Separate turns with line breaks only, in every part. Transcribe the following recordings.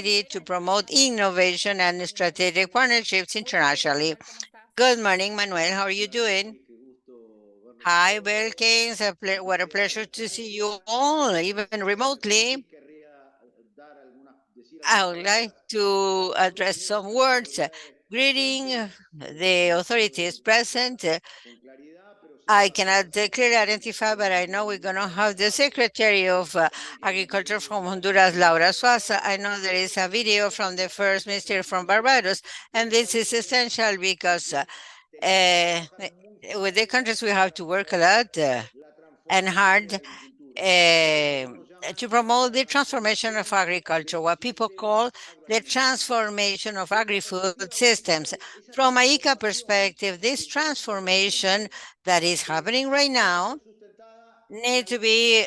to promote innovation and strategic partnerships internationally. Good morning, Manuel. How are you doing? Hi, Belkins. What a pleasure to see you all, even remotely. I would like to address some words. Greeting the authorities present. I cannot clearly identify, but I know we're going to have the Secretary of Agriculture from Honduras, Laura Suaza. I know there is a video from the First Minister from Barbados, and this is essential because uh, with the countries we have to work a lot and hard to promote the transformation of agriculture, what people call the transformation of agri-food systems. From a ICA perspective, this transformation that is happening right now need to be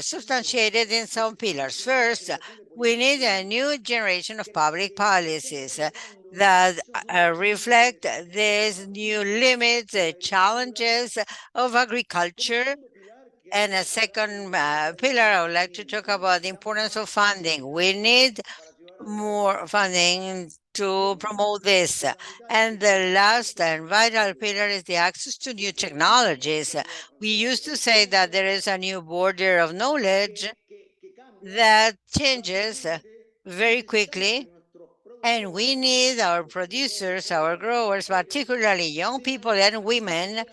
substantiated in some pillars. First, we need a new generation of public policies that reflect these new limits, challenges of agriculture, and a second pillar, I would like to talk about the importance of funding. We need more funding to promote this. And the last and vital pillar is the access to new technologies. We used to say that there is a new border of knowledge that changes very quickly. And we need our producers, our growers, particularly young people and women,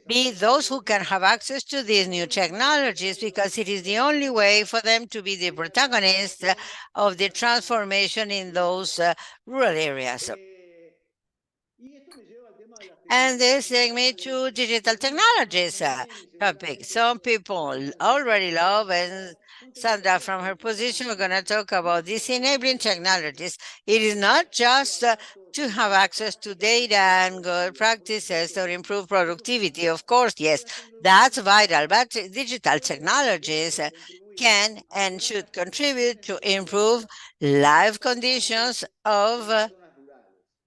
be those who can have access to these new technologies because it is the only way for them to be the protagonists of the transformation in those rural areas. And this takes me to digital technologies topic. Some people already love, and Sandra, from her position, we're going to talk about these enabling technologies. It is not just to have access to data and good practices or improve productivity. Of course, yes, that's vital, but digital technologies can and should contribute to improve life conditions of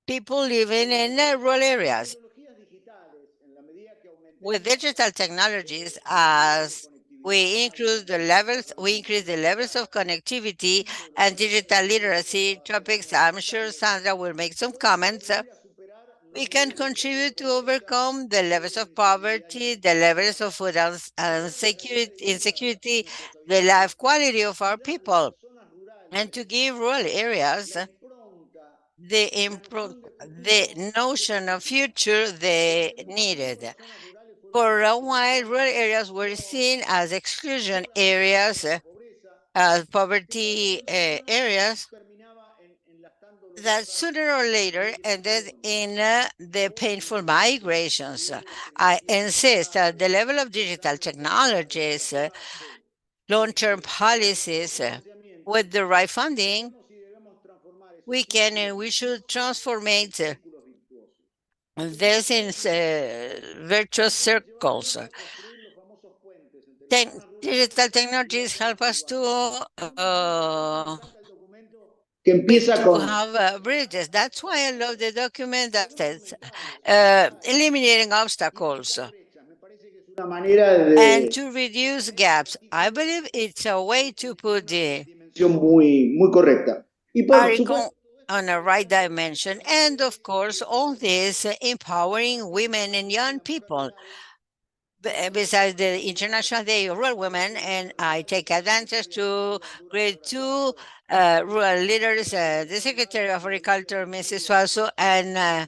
people living in rural areas. With digital technologies, as we increase the levels of connectivity and digital literacy topics. I'm sure Sandra will make some comments. We can contribute to overcome the levels of poverty, the levels of food insecurity, the life quality of our people, and to give rural areas the notion of future they needed. For a while, rural areas were seen as exclusion areas, as poverty areas that sooner or later ended in the painful migrations. I insist that the level of digital technologies, long-term policies, with the right funding, we can and we should transform it this in virtuous circles. Digital technologies help us to have bridges. That's why I love the document that says eliminating obstacles and to reduce gaps. I believe it's a way to put the article on a right dimension. And of course, all this empowering women and young people. Besides the International Day of Rural Women, and I take advantage to greet two rural leaders, the Secretary of Agriculture, Mrs. Suazo, and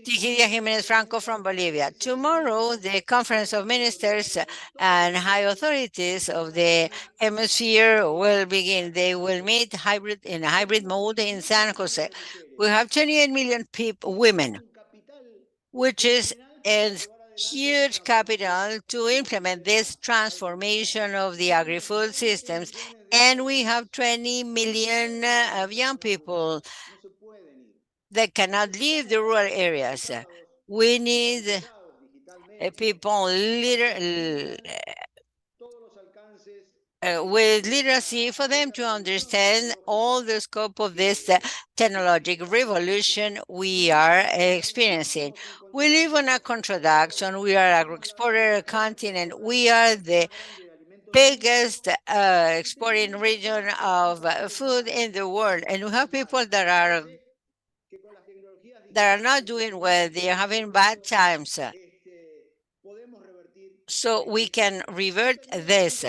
Tijidia Jimenez Franco from Bolivia. Tomorrow, the Conference of Ministers and High Authorities of the Hemisphere will begin. They will meet in a hybrid mode in San Jose. We have 28 million women, which is a huge capital to implement this transformation of the agri-food systems. And we have 20 million of young people that cannot leave the rural areas. We need people with literacy for them to understand all the scope of this technological revolution we are experiencing. We live on a contradiction. We are an agro-exporter continent. We are the biggest exporting region of food in the world. And we have people that are not doing well. They're having bad times. So we can revert this.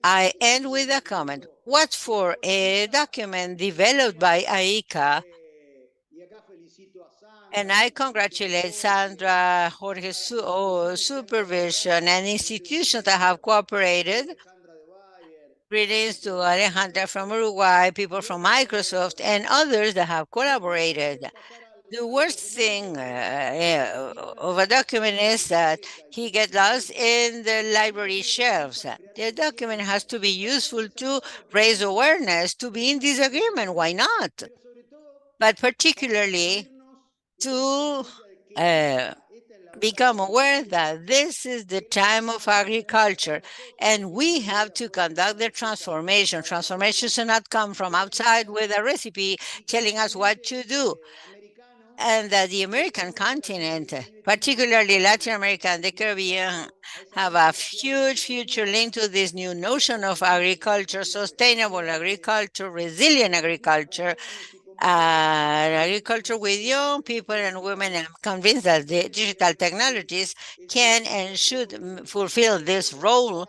I end with a comment. What for a document developed by AICA, and I congratulate Sandra, Jorge's supervision, and institutions that have cooperated. Greetings to Alejandra from Uruguay, people from Microsoft, and others that have collaborated. The worst thing of a document is that he gets lost in the library shelves. The document has to be useful to raise awareness, to be in disagreement. Why not? But particularly to uh, become aware that this is the time of agriculture and we have to conduct the transformation. Transformation should not come from outside with a recipe telling us what to do. And that the American continent, particularly Latin America and the Caribbean, have a huge future linked to this new notion of agriculture, sustainable agriculture, resilient agriculture, agriculture with young people and women. I'm convinced that the digital technologies can and should fulfill this role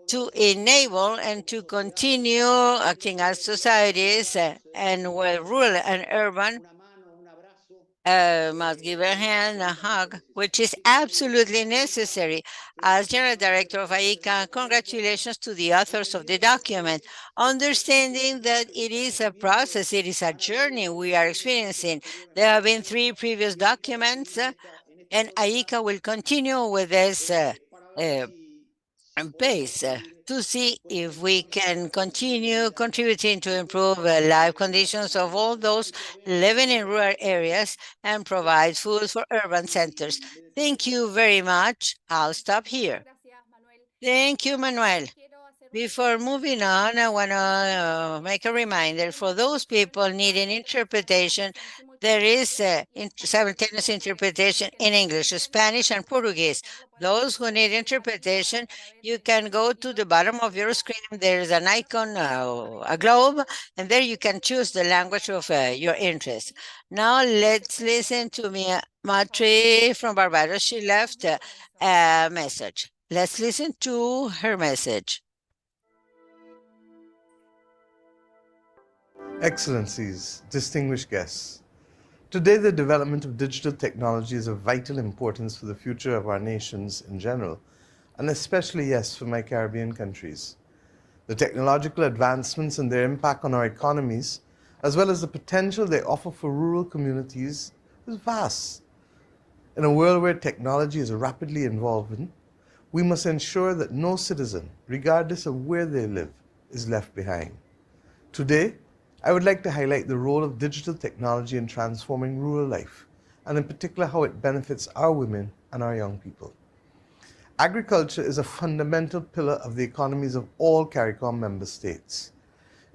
to enable and to continue acting as societies and where rural and urban must give a hand, a hug, which is absolutely necessary. As General Director of AICA, congratulations to the authors of the document, understanding that it is a process, it is a journey we are experiencing. There have been 3 previous documents, and AICA will continue with this uh, pace to see if we can continue contributing to improve life conditions of all those living in rural areas and provide food for urban centers. Thank you very much. I'll stop here. Thank you, Manuel. Before moving on, I want to make a reminder for those people needing interpretation. There is simultaneous interpretation in English, Spanish, and Portuguese. Those who need interpretation, you can go to the bottom of your screen. There is an icon, a globe, and there you can choose the language of your interest. Now let's listen to Mia Matri from Barbados. She left a message. Let's listen to her message.
Excellencies, distinguished guests, today the development of digital technology is of vital importance for the future of our nations in general, and especially, yes, for my Caribbean countries. The technological advancements and their impact on our economies, as well as the potential they offer for rural communities, is vast. In a world where technology is rapidly evolving, we must ensure that no citizen, regardless of where they live, is left behind. Today, I would like to highlight the role of digital technology in transforming rural life, and in particular how it benefits our women and our young people. Agriculture is a fundamental pillar of the economies of all CARICOM member states.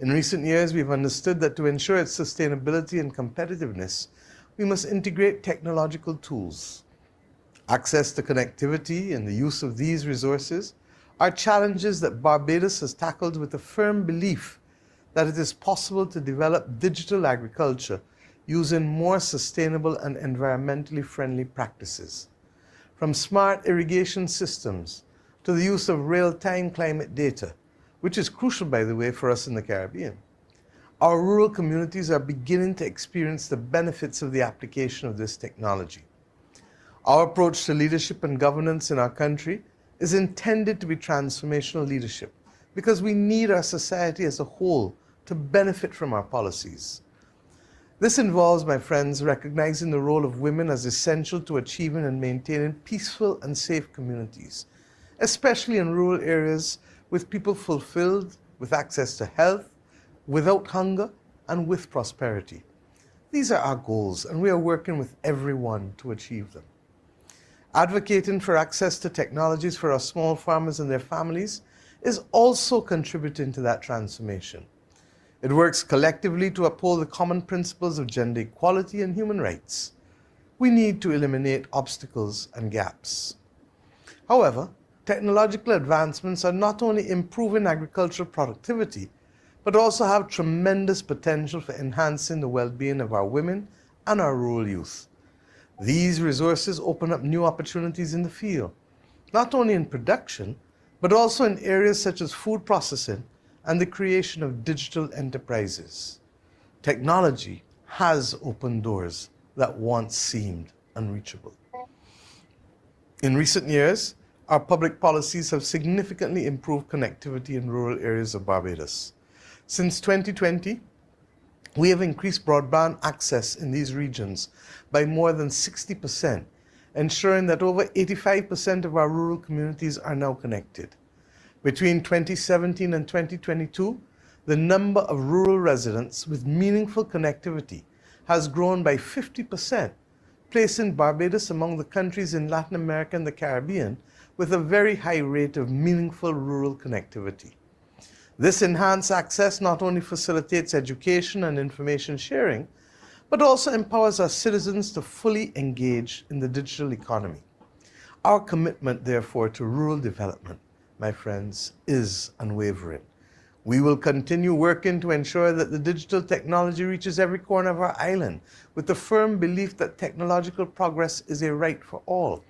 In recent years, we've understood that to ensure its sustainability and competitiveness, we must integrate technological tools. Access to connectivity and the use of these resources are challenges that Barbados has tackled with a firm belief that it is possible to develop digital agriculture using more sustainable and environmentally friendly practices. From smart irrigation systems to the use of real-time climate data, which is crucial, by the way, for us in the Caribbean. Our rural communities are beginning to experience the benefits of the application of this technology. Our approach to leadership and governance in our country is intended to be transformational leadership, because we need our society as a whole to benefit from our policies. This involves, my friends, recognizing the role of women as essential to achieving and maintaining peaceful and safe communities, especially in rural areas with people fulfilled, with access to health, without hunger, and with prosperity. These are our goals, and we are working with everyone to achieve them. Advocating for access to technologies for our small farmers and their families is also contributing to that transformation. It works collectively to uphold the common principles of gender equality and human rights. We need to eliminate obstacles and gaps. However, Technological advancements are not only improving agricultural productivity, but also have tremendous potential for enhancing the well-being of our women and our rural youth. These resources open up new opportunities in the field, not only in production, but also in areas such as food processing and the creation of digital enterprises. Technology has opened doors that once seemed unreachable. In recent years, our public policies have significantly improved connectivity in rural areas of Barbados. Since 2020, we have increased broadband access in these regions by more than 60%, ensuring that over 85% of our rural communities are now connected. Between 2017 and 2022, the number of rural residents with meaningful connectivity has grown by 50%, placing Barbados among the countries in Latin America and the Caribbean with a very high rate of meaningful rural connectivity. This enhanced access not only facilitates education and information sharing, but also empowers our citizens to fully engage in the digital economy. Our commitment, therefore, to rural development, my friends, is unwavering. We will continue working to ensure that the digital technology reaches every corner of our island with the firm belief that technological progress is a right for all.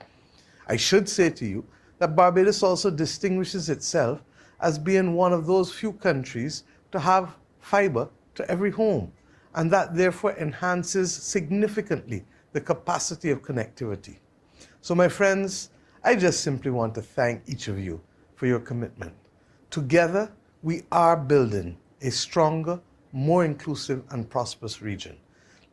I should say to you that Barbados also distinguishes itself as being one of those few countries to have fiber to every home, and that therefore enhances significantly the capacity of connectivity. So my friends, I just simply want to thank each of you for your commitment. Together, we are building a stronger, more inclusive and prosperous region.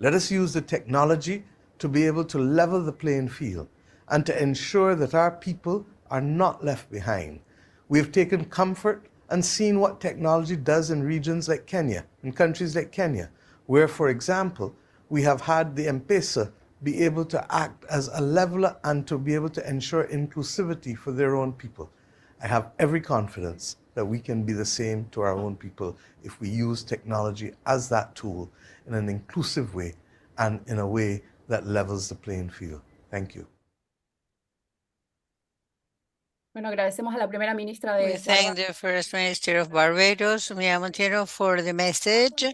Let us use the technology to be able to level the playing field and to ensure that our people are not left behind. We have taken comfort and seen what technology does in regions like Kenya, in countries like Kenya, where, for example, we have had the M-Pesa be able to act as a leveler and to be able to ensure inclusivity for their own people. I have every confidence that we can be the same to our own people if we use technology as that tool in an inclusive way and in a way that levels the playing field. Thank you.
Bueno, agradecemos a la primera ministra
We
de
thank the First Minister of Barbados, Mia Montero, for the message.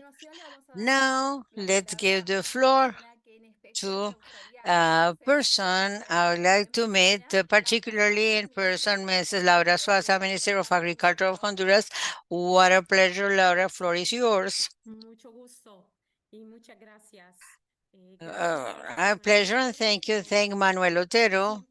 Now, let's give the floor to a person I would like to meet, particularly in person, Mrs. Laura Suaza, Minister of Agriculture of Honduras. What a pleasure, Laura. Floor is yours.
Mucho gusto y muchas gracias.
A pleasure and thank you. Thank Manuel Otero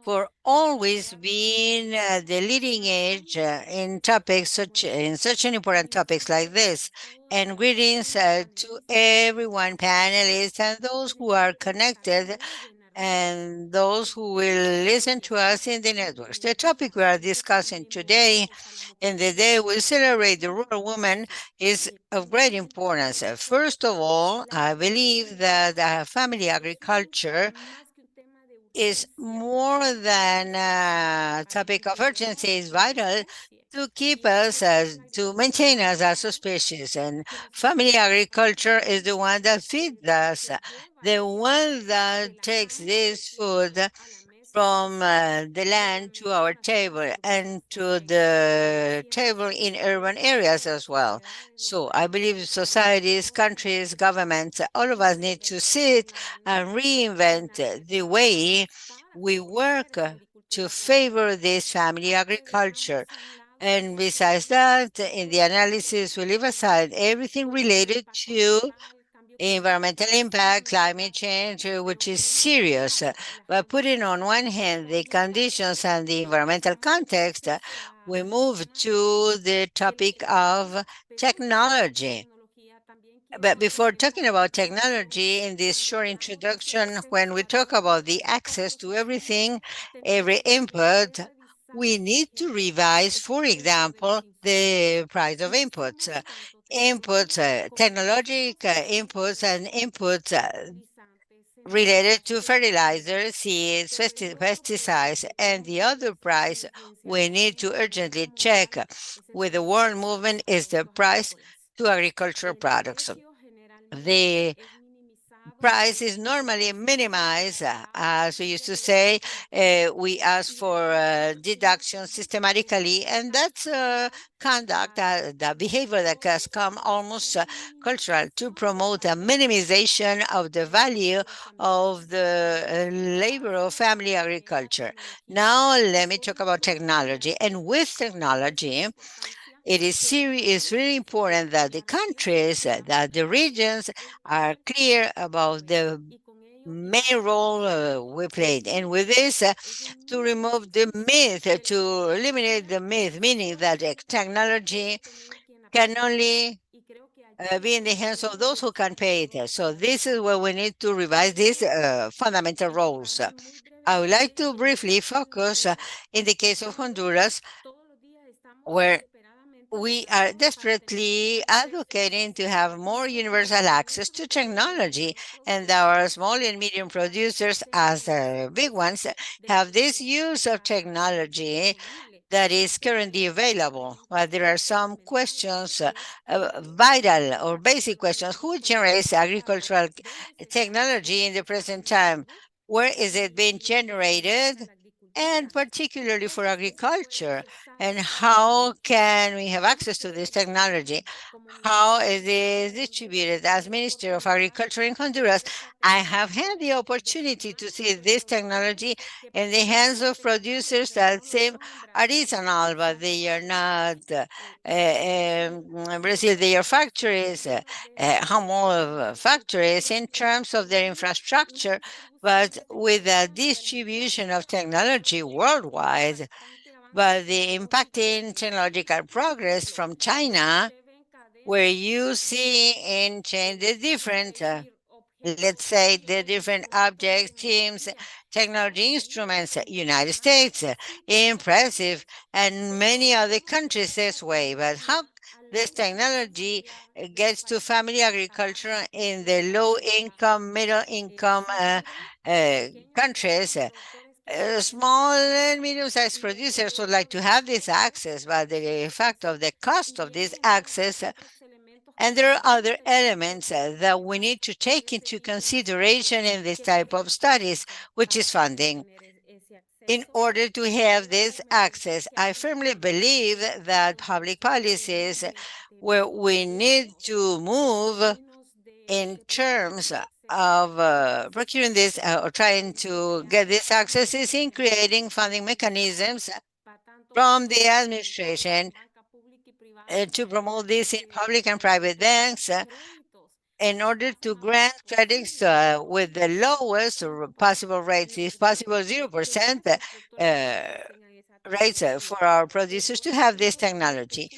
for always being the leading edge in topics such an important topics like this. And greetings to everyone, panelists, and those who are connected, and those who will listen to us in the networks. The topic we are discussing today, in the day we celebrate the rural woman, is of great importance. First of all, I believe that family agriculture is more than a topic of urgency. Is vital to keep us to maintain us as a species. And family agriculture is the one that feeds us, the one that takes this food from the land to our table and to the table in urban areas as well. So I believe societies, countries, governments, all of us need to sit and reinvent the way we work to favor this family agriculture. And besides that, in the analysis, we leave aside everything related to environmental impact, climate change, which is serious. By putting on one hand the conditions and the environmental context, we move to the topic of technology. But before talking about technology, in this short introduction, when we talk about the access to everything, every input, we need to revise, for example, the price of inputs. Technological inputs and inputs related to fertilizers, seeds, pesticides, and the other price we need to urgently check with the world movement is the price to agricultural products. The price is normally minimized. As we used to say, we ask for deductions systematically, and that's conduct, the behavior that has come almost cultural to promote a minimization of the value of the labor of family agriculture. Now, let me talk about technology. And with technology, it's really important that the countries, that the regions are clear about the main role we played. And with this, to remove the myth, to eliminate the myth, meaning that technology can only be in the hands of those who can pay it. So this is where we need to revise these fundamental roles. I would like to briefly focus in the case of Honduras, where we are desperately advocating to have more universal access to technology, and our small and medium producers, as the big ones, have this use of technology that is currently available. But there are some questions, vital or basic questions. Who generates agricultural technology in the present time? Where is it being generated? And particularly for agriculture, and how can we have access to this technology? How is it distributed? As Minister of Agriculture in Honduras, I have had the opportunity to see this technology in the hands of producers that seem artisanal, but they are not Brazil. They are factories, humble factories in terms of their infrastructure, but with the distribution of technology worldwide. But the impacting technological progress from China, where you see in change the different, let's say, the different objects, teams, technology instruments, United States, impressive, and many other countries this way. But how this technology gets to family agriculture in the low income, middle income countries? Small and medium-sized producers would like to have this access, but the fact of the cost of this access, and there are other elements that we need to take into consideration in this type of studies, which is funding. In order to have this access, I firmly believe that public policies where we need to move in terms of procuring this or trying to get this access is in creating funding mechanisms from the administration to promote this in public and private banks in order to grant credits with the lowest possible rates, if possible 0% rates for our producers to have this technology.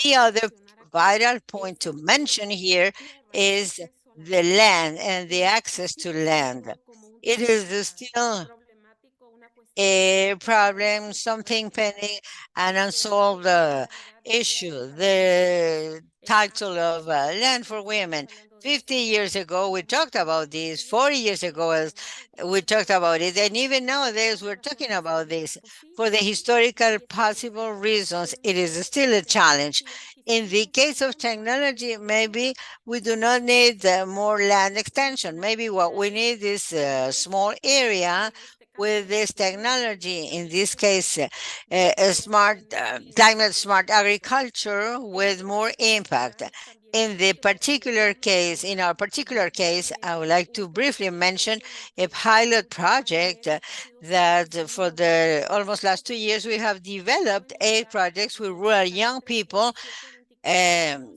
The other vital point to mention here is the land and the access to land. It is still a problem, something pending, an unsolved issue. The title of Land for Women. 50 years ago, we talked about this. 40 years ago, we talked about it. And even nowadays, we're talking about this. For the historical possible reasons, it is still a challenge. In the case of technology, maybe we do not need more land extension. Maybe what we need is a small area with this technology, in this case, a smart, climate smart agriculture with more impact. In the particular case, in our particular case, I would like to briefly mention a pilot project that for the almost last 2 years, we have developed 8 projects with rural young people um,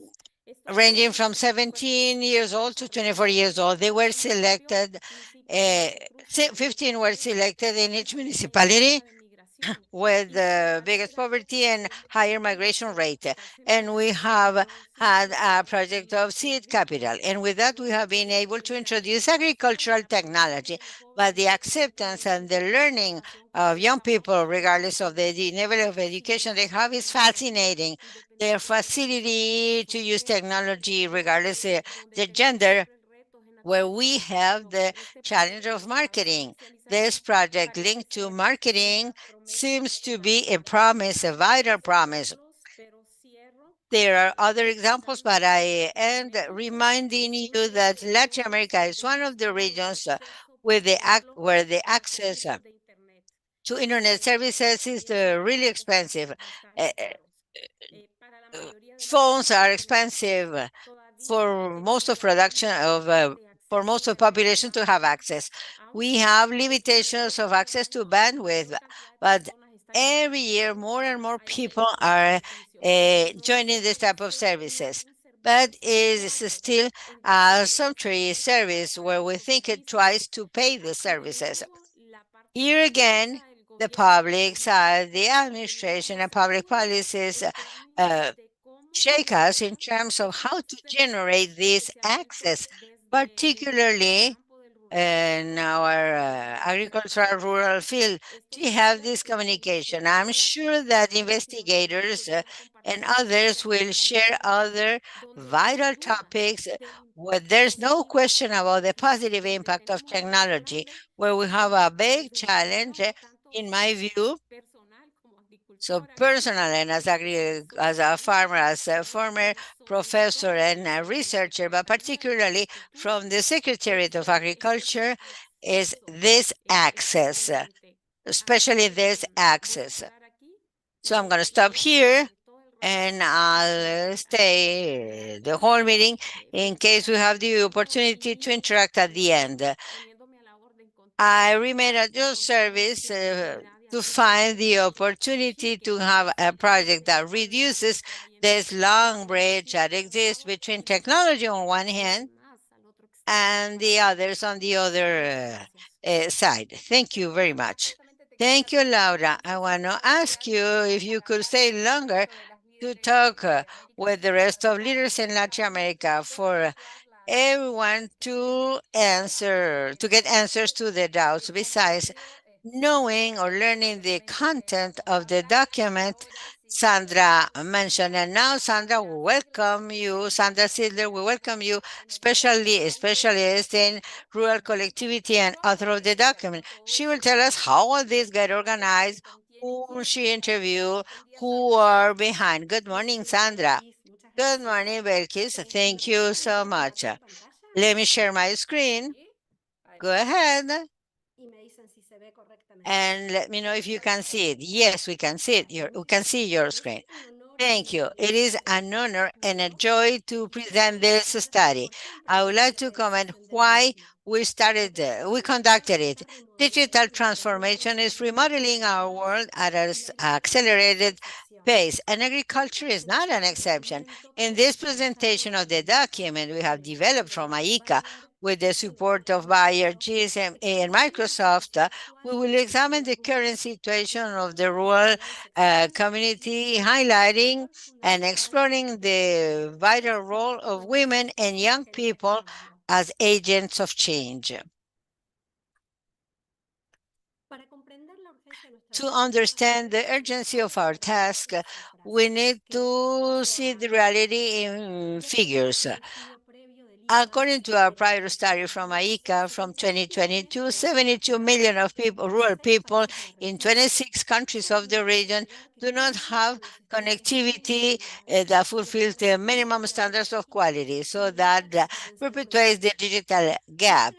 ranging from 17 years old to 24 years old. They were selected, 15 were selected in each municipality with the biggest poverty and higher migration rate. And we have had a project of seed capital. And with that, we have been able to introduce agricultural technology. But the acceptance and the learning of young people, regardless of the level of education they have, is fascinating. Their facility to use technology, regardless of the gender, where we have the challenge of marketing. This project linked to marketing seems to be a promise, a vital promise. There are other examples, but I end reminding you that Latin America is one of the regions with where the access to internet services is really expensive. Uh, Phones are expensive for most of production of for most of population to have access. We have limitations of access to bandwidth, but every year more and more people are joining this type of services. But it is still a sumptuary service where we think it twice to pay the services. Here again, the public side, the administration and public policies shake us in terms of how to generate this access, particularly in our agricultural rural field, to have this communication. I'm sure that investigators and others will share other vital topics where there's no question about the positive impact of technology, where we have a big challenge, in my view. So personal and as a farmer, as a former professor and a researcher, but particularly from the Secretariat of Agriculture, is this access, especially this access. So I'm going to stop here and I'll stay the whole meeting in case we have the opportunity to interact at the end. I remain at your service to find the opportunity to have a project that reduces this long bridge that exists between technology on one hand and the others on the other side. Thank you very much. Thank you, Laura. I want to ask you if you could stay longer to talk with the rest of leaders in Latin America for everyone to get answers to the doubts. Besides knowing or learning the content of the document Sandra mentioned. And now, Sandra, we welcome you. Sandra Sidler, we welcome you, especially a specialist in rural collectivity and author of the document. She will tell us how all this get organized, who she interviewed, who are behind. Good morning, Sandra. Good morning, Belkis. Thank you so much. Let me share my screen. Go ahead. And let me know if you can see it. Yes, we can see it. We can see your screen. Thank you. It is an honor and a joy to present this study. I would like to comment why we conducted it. Digital transformation is remodeling our world at an accelerated pace, and agriculture is not an exception. In this presentation of the document we have developed from AICA, with the support of Bayer, GSMA, and Microsoft, we will examine the current situation of the rural community, highlighting and exploring the vital role of women and young people as agents of change. To understand the urgency of our task, we need to see the reality in figures. According to our prior study from AICA from 2022, 72 million of people, rural people in 26 countries of the region do not have connectivity that fulfills the minimum standards of quality, so that perpetuates the digital gap.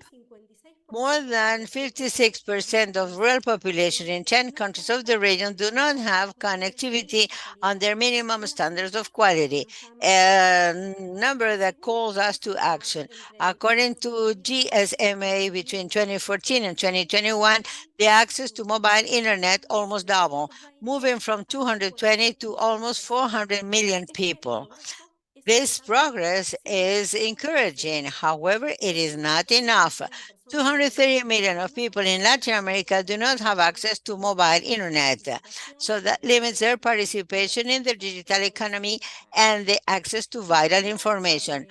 More than 56% of rural population in 10 countries of the region do not have connectivity on their minimum standards of quality, a number that calls us to action. According to GSMA, between 2014 and 2021, the access to mobile internet almost doubled, moving from 220 to almost 400 million people. This progress is encouraging. However, it is not enough. 230 million of people in Latin America do not have access to mobile internet. So that limits their participation in the digital economy and the access to vital information.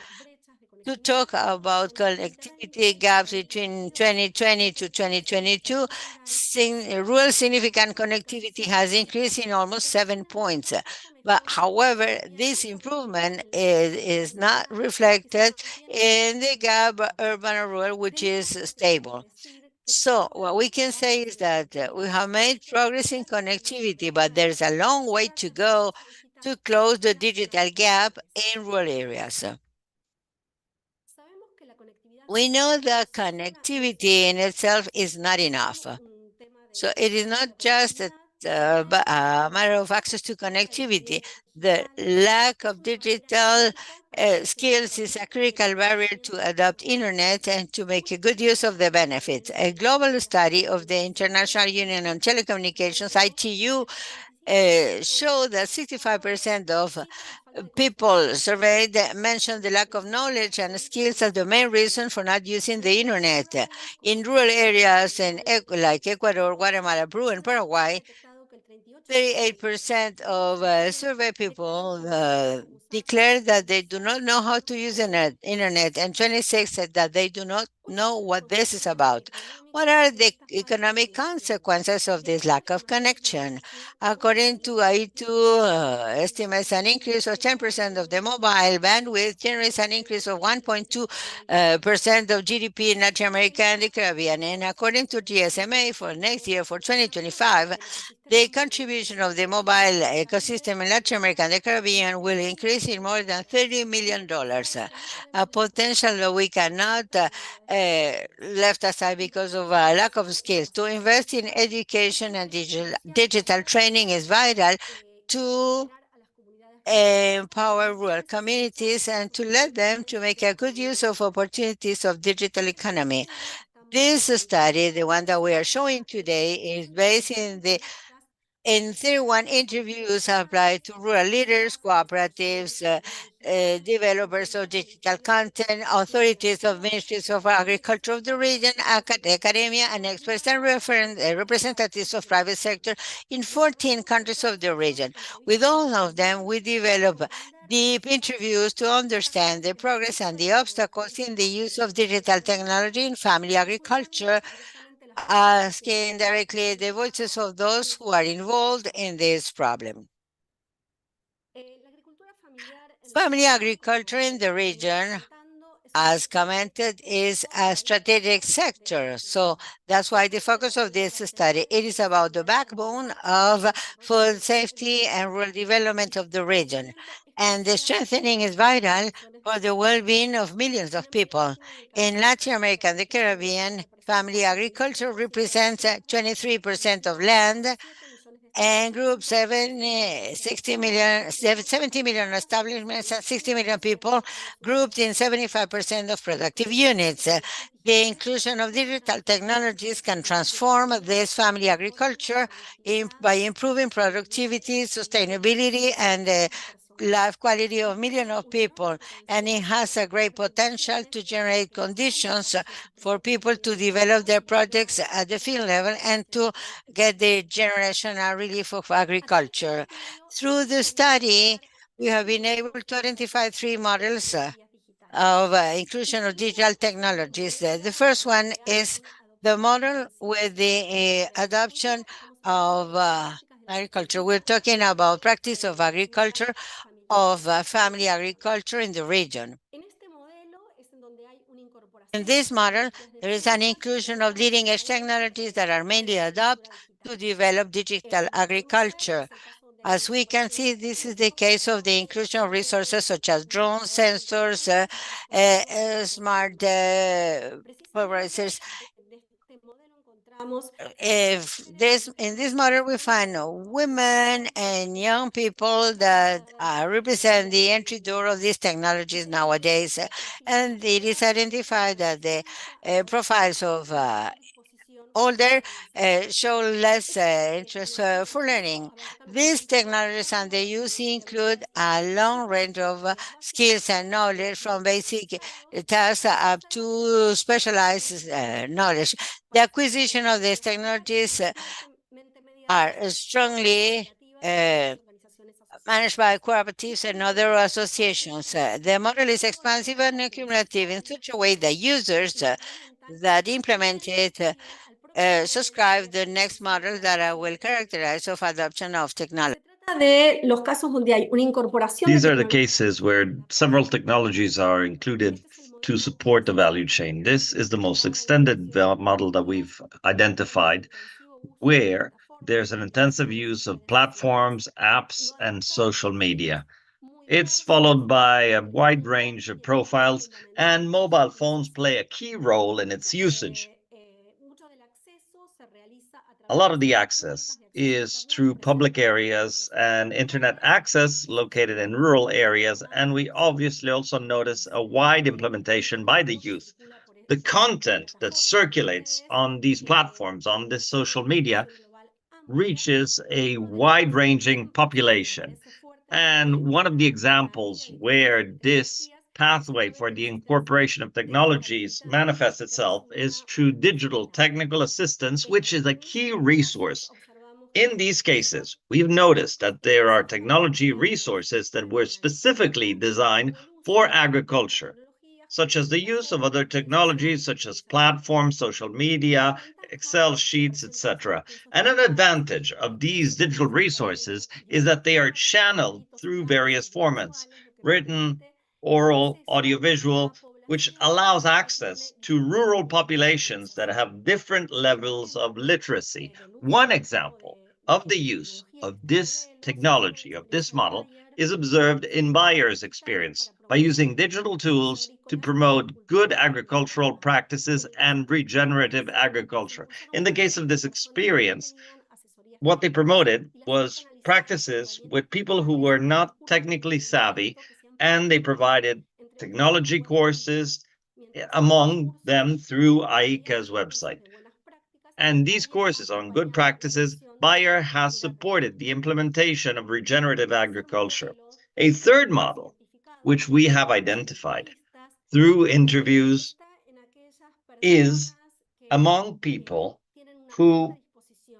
To talk about connectivity gaps between 2020 to 2022, rural significant connectivity has increased in almost 7 points. But however, this improvement is not reflected in the gap urban or rural, which is stable. So what we can say is that we have made progress in connectivity, but there's a long way to go to close the digital gap in rural areas. We know that connectivity in itself is not enough. So it is not just a matter of access to connectivity. The lack of digital skills is a critical barrier to adopt internet and to make a good use of the benefits. A global study of the International Union on Telecommunications, ITU, show that 65% of people surveyed mentioned the lack of knowledge and skills as the main reason for not using the internet. In rural areas like Ecuador, Guatemala, Peru, and Paraguay, 38% of survey people declared that they do not know how to use the internet, and 26 said that they do not know what this is about. What are the economic consequences of this lack of connection? According to ITU, estimates an increase of 10% of the mobile bandwidth generates an increase of 1.2% of GDP in Latin America and the Caribbean. And according to GSMA, for next year, for 2025, the contribution of the mobile ecosystem in Latin America and the Caribbean will increase in more than $30 million, a potential that we cannot left aside because of a lack of skills. To invest in education and digital training is vital to empower rural communities and to let them to make a good use of opportunities of digital economy. This study, the one that we are showing today, is based in 31 interviews applied to rural leaders, cooperatives, developers of digital content, authorities of ministries of agriculture of the region, academia, and experts and representatives of private sector in 14 countries of the region. With all of them, we develop deep interviews to understand the progress and the obstacles in the use of digital technology in family agriculture, asking directly the voices of those who are involved in this problem. Family agriculture in the region, as commented, is a strategic sector. So that's why the focus of this study, it is about the backbone of food safety and rural development of the region. And the strengthening is vital for the well-being of millions of people. In Latin America and the Caribbean, family agriculture represents 23% of land, and group 70 million establishments and 60 million people grouped in 75% of productive units. The inclusion of digital technologies can transform this family agriculture by improving productivity, sustainability, and life quality of millions of people, and it has a great potential to generate conditions for people to develop their projects at the field level and to get the generational relief of agriculture. Through the study, we have been able to identify three models of inclusion of digital technologies. The first one is the model with the adoption of agriculture. We're talking about practice of agriculture, of family agriculture in the region. In this model, there is an inclusion of leading-edge technologies that are mainly adopted to develop digital agriculture. As we can see, this is the case of the inclusion of resources such as drones, sensors, smart pulverizers. In this model, we find women and young people that represent the entry door of these technologies nowadays. And it is identified that the profiles of older show less interest for learning. These technologies and their use include a long range of skills and knowledge, from basic tasks up to specialized knowledge. The acquisition of these technologies are strongly managed by cooperatives and other associations. The model is expansive and cumulative in such a way that users that implement it subscribe the next model that I will characterize of adoption of technology.
These are the cases where several technologies are included to support the value chain. This is the most extended model that we've identified, where there's an intensive use of platforms, apps, and social media. It's followed by a wide range of profiles, and mobile phones play a key role in its usage. A lot of the access is through public areas and internet access located in rural areas, and we obviously also notice a wide implementation by the youth. The content that circulates on these platforms, on this social media, reaches a wide-ranging population. And one of the examples where this pathway for the incorporation of technologies manifests itself is through digital technical assistance, which is a key resource. In these cases, we've noticed that there are technology resources that were specifically designed for agriculture, such as the use of other technologies such as platforms, social media, Excel sheets, etc. And an advantage of these digital resources is that they are channeled through various formats, written, oral, audiovisual, which allows access to rural populations that have different levels of literacy. One example of the use of this technology, of this model, is observed in buyers' experience by using digital tools to promote good agricultural practices and regenerative agriculture. In the case of this experience, what they promoted was practices with people who were not technically savvy, and they provided technology courses among them through AICA's website. And these courses on good practices, Bayer has supported the implementation of regenerative agriculture. A third model, which we have identified through interviews, is among people who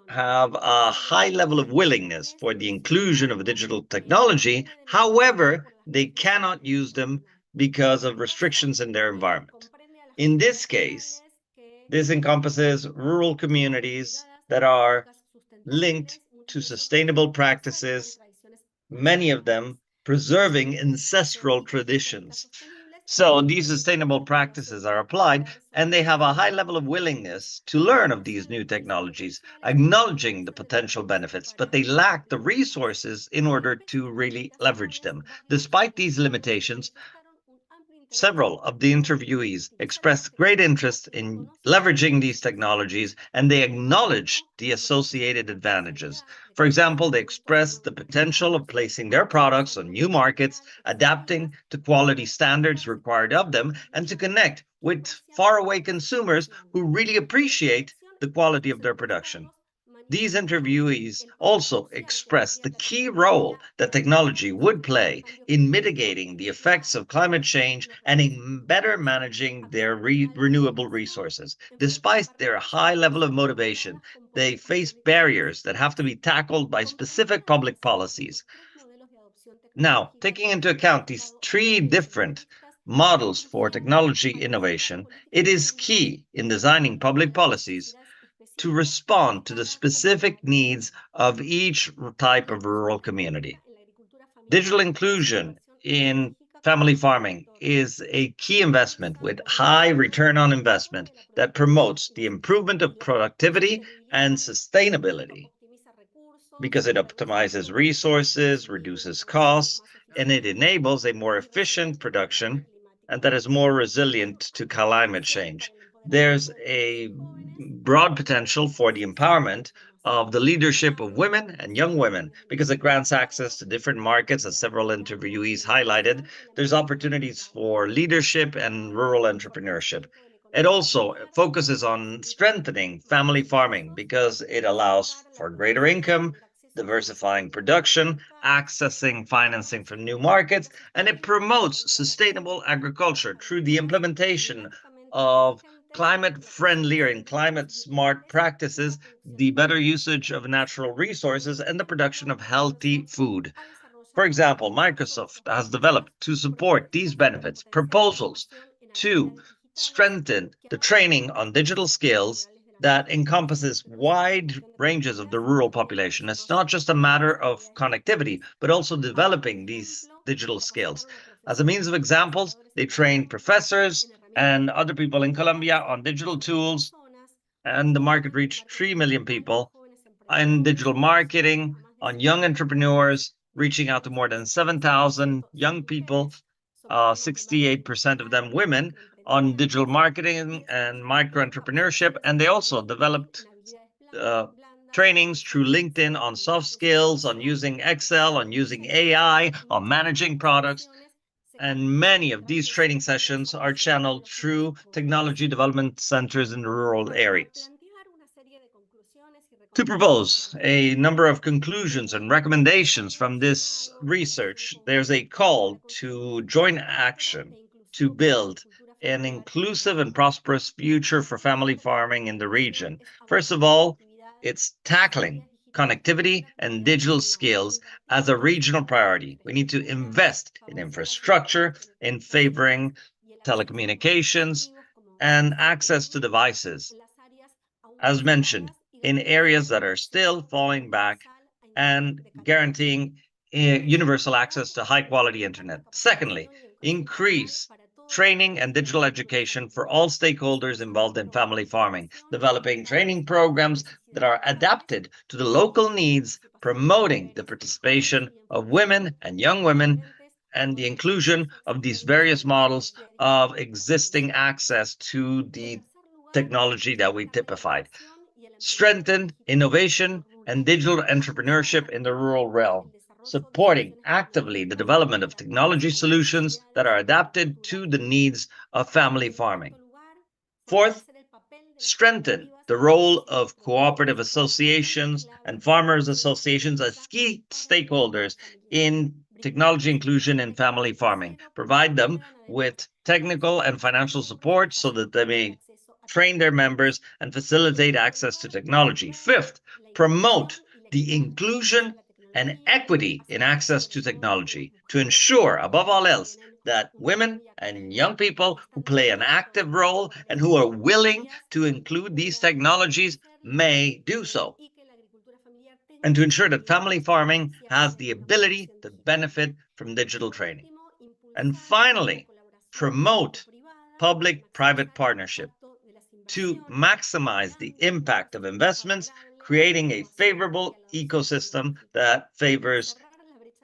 have a high level of willingness for the inclusion of digital technology. However, they cannot use them because of restrictions in their environment. In this case, this encompasses rural communities that are linked to sustainable practices, many of them preserving ancestral traditions. So these sustainable practices are applied, and they have a high level of willingness to learn of these new technologies, acknowledging the potential benefits, but they lack the resources in order to really leverage them. Despite these limitations, several of the interviewees expressed great interest in leveraging these technologies, and they acknowledged the associated advantages. For example, they expressed the potential of placing their products on new markets, adapting to quality standards required of them, and to connect with faraway consumers who really appreciate the quality of their production. These interviewees also expressed the key role that technology would play in mitigating the effects of climate change and in better managing their renewable resources. Despite their high level of motivation, they face barriers that have to be tackled by specific public policies. Now, taking into account these three different models for technology innovation, it is key in designing public policies to respond to the specific needs of each type of rural community. Digital inclusion in family farming is a key investment with high return on investment that promotes the improvement of productivity and sustainability because it optimizes resources, reduces costs, and it enables a more efficient production and that is more resilient to climate change. There's a broad potential for the empowerment of the leadership of women and young women because it grants access to different markets, as several interviewees highlighted. There's opportunities for leadership and rural entrepreneurship. It also focuses on strengthening family farming because it allows for greater income, diversifying production, accessing financing from new markets, and it promotes sustainable agriculture through the implementation of climate-friendlier and climate-smart practices, the better usage of natural resources, and the production of healthy food. For example, Microsoft has developed to support these benefits proposals to strengthen the training on digital skills that encompasses wide ranges of the rural population. It's not just a matter of connectivity, but also developing these digital skills. As a means of examples, they train professors and other people in Colombia on digital tools, and the market reached 3 million people in digital marketing, on young entrepreneurs, reaching out to more than 7,000 young people, 68% of them women, on digital marketing and micro entrepreneurship. And they also developed trainings through LinkedIn on soft skills, on using Excel, on using AI, on managing products. And many of these training sessions are channeled through technology development centers in the rural areas. To propose a number of conclusions and recommendations from this research, there's a call to join action to build an inclusive and prosperous future for family farming in the region. First of all, it's tackling connectivity and digital skills as a regional priority. We need to invest in infrastructure, in favoring telecommunications and access to devices. As mentioned, in areas that are still falling back and guaranteeing universal access to high quality internet. Secondly, increase training and digital education for all stakeholders involved in family farming, developing training programs that are adapted to the local needs, promoting the participation of women and young women, and the inclusion of these various models of existing access to the technology that we typified. Strengthen innovation and digital entrepreneurship in the rural realm, supporting actively the development of technology solutions that are adapted to the needs of family farming. Fourth, strengthen the role of cooperative associations and farmers associations as key stakeholders in technology inclusion in family farming. Provide them with technical and financial support so that they may train their members and facilitate access to technology. Fifth, promote the inclusion and equity in access to technology to ensure, above all else, that women and young people who play an active role and who are willing to include these technologies may do so. And to ensure that family farming has the ability to benefit from digital training. And finally, promote public-private partnership to maximize the impact of investments, creating a favorable ecosystem that favors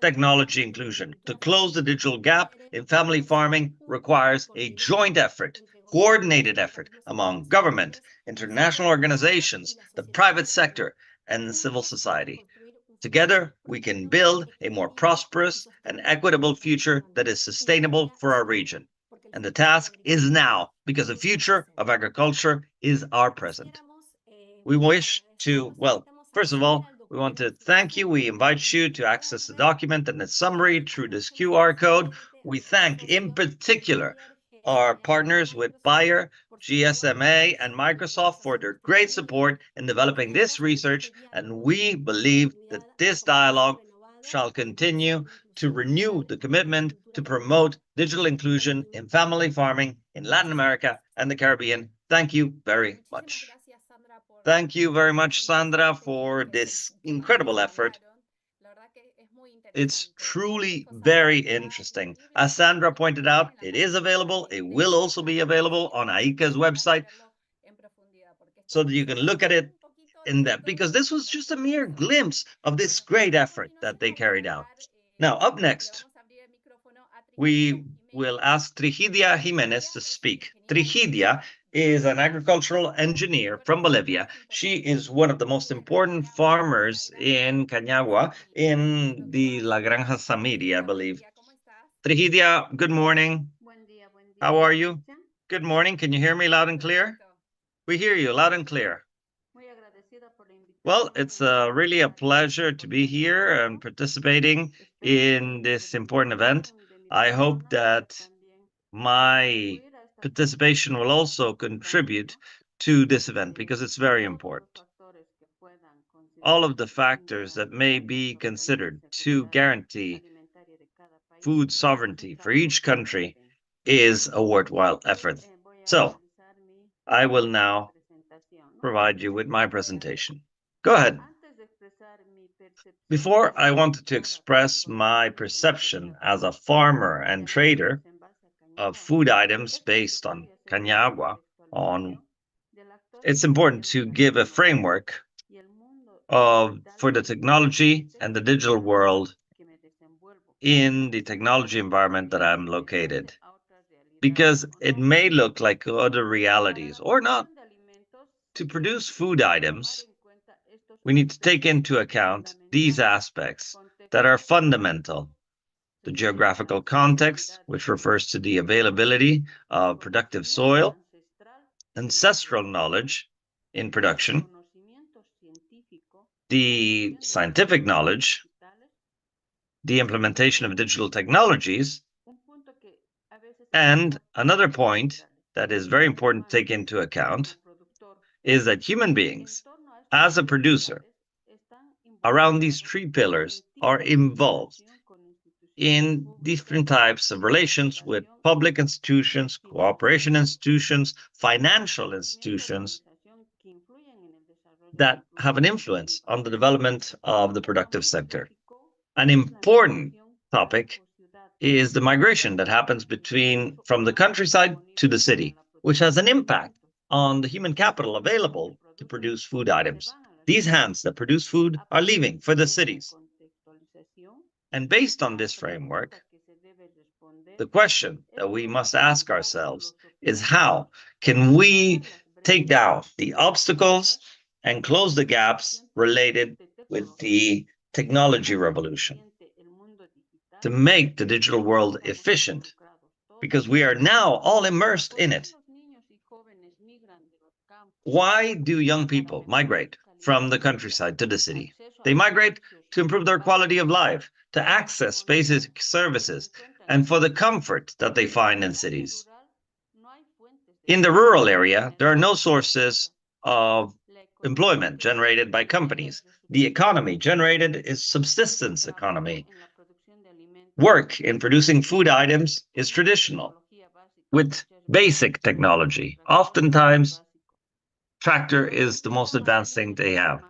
technology inclusion. To close the digital gap in family farming requires a joint effort, coordinated effort among government, international organizations, the private sector, and civil society. Together, we can build a more prosperous and equitable future that is sustainable for our region. And the task is now, because the future of agriculture is our present. We wish to, well, first of all, we want to thank you. We invite you to access the document and its summary through this QR code. We thank in particular our partners with Bayer, GSMA, and Microsoft for their great support in developing this research, and we believe that this dialogue shall continue to renew the commitment to promote digital inclusion in family farming in Latin America and the Caribbean. Thank you very much. Thank you very much, Sandra, for this incredible effort. It's truly very interesting. As Sandra pointed out, it is available. It will also be available on AICA's website so that you can look at it in depth, because this was just a mere glimpse of this great effort that they carried out. Now, up next, we will ask Trigidia Jimenez to speak. Trigidia is an agricultural engineer from Bolivia. She is one of the most important farmers in Cañagua, in the La Granja Samiri, I believe. Trigidia, good morning. How are you? Good morning. Can you hear me loud and clear? We hear you loud and clear. Well, it's really a pleasure to be here and participating in this important event. I hope that my participation will also contribute to this event because it's very important. All of the factors that may be considered to guarantee food sovereignty for each country is a worthwhile effort. So, I will now provide you with my presentation. Go ahead. Before, I wanted to express my perception as a farmer and trader of food items based on Cañagua. It's important to give a framework for the technology and the digital world in the technology environment that I'm located, because it may look like other realities or not. To produce food items, we need to take into account these aspects that are fundamental: the geographical context, which refers to the availability of productive soil, ancestral knowledge in production, the scientific knowledge, the implementation of digital technologies, and another point that is very important to take into account is that human beings, as a producer, around these three pillars are involved in different types of relations with public institutions, cooperation institutions, financial institutions that have an influence on the development of the productive sector. An important topic is the migration that happens from the countryside to the city, which has an impact on the human capital available to produce food items. These hands that produce food are leaving for the cities. And based on this framework, the question that we must ask ourselves is, how can we take down the obstacles and close the gaps related with the technology revolution to make the digital world efficient? Because we are now all immersed in it. Why do young people migrate from the countryside to the city? They migrate to improve their quality of life, to access basic services, and for the comfort that they find in cities. In the rural area, there are no sources of employment generated by companies. The economy generated is subsistence economy. Work in producing food items is traditional, with basic technology. Oftentimes, tractor is the most advanced thing they have,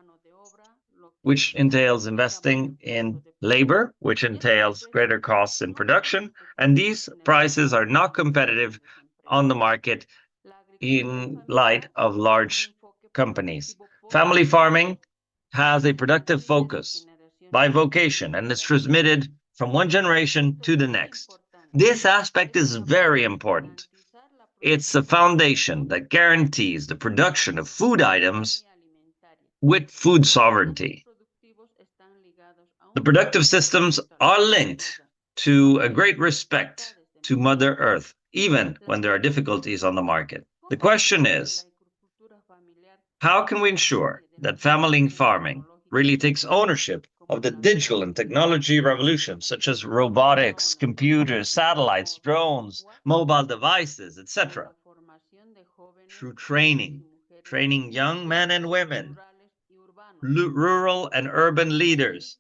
which entails investing in labor, which entails greater costs in production. And these prices are not competitive on the market in light of large companies. Family farming has a productive focus by vocation, and it's transmitted from one generation to the next. This aspect is very important. It's a foundation that guarantees the production of food items with food sovereignty. The productive systems are linked to a great respect to Mother Earth, even when there are difficulties on the market. The question is, how can we ensure that family farming really takes ownership of the digital and technology revolution, such as robotics, computers, satellites, drones, mobile devices, etc., through training young men and women, rural and urban leaders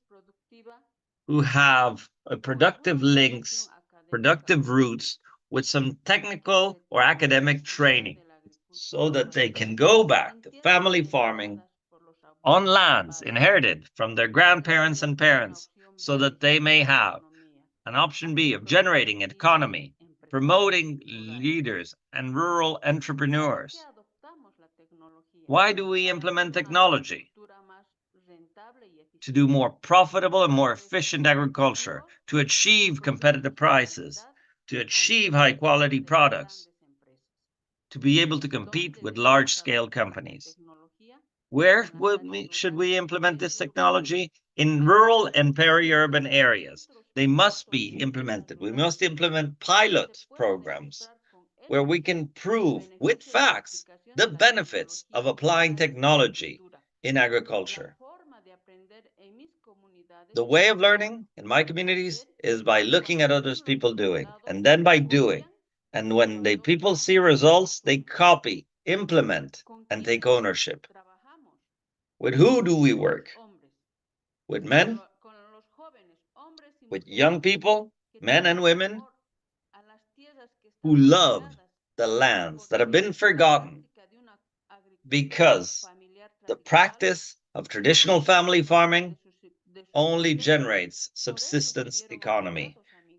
who have productive links, productive roots with some technical or academic training, so that they can go back to family farming on lands inherited from their grandparents and parents, so that they may have an option B of generating an economy, promoting leaders and rural entrepreneurs. Why do we implement technology? To do more profitable and more efficient agriculture, to achieve competitive prices, to achieve high quality products, to be able to compete with large scale companies. Where should we implement this technology? In rural and peri-urban areas. They must be implemented. We must implement pilot programs where we can prove with facts the benefits of applying technology in agriculture. The way of learning in my communities is by looking at others people doing, and then by doing. And when the people see results, they copy, implement, and take ownership. With who do we work? With men? With young people, men and women, who love the lands that have been forgotten because the practice of traditional family farming only generates subsistence economy.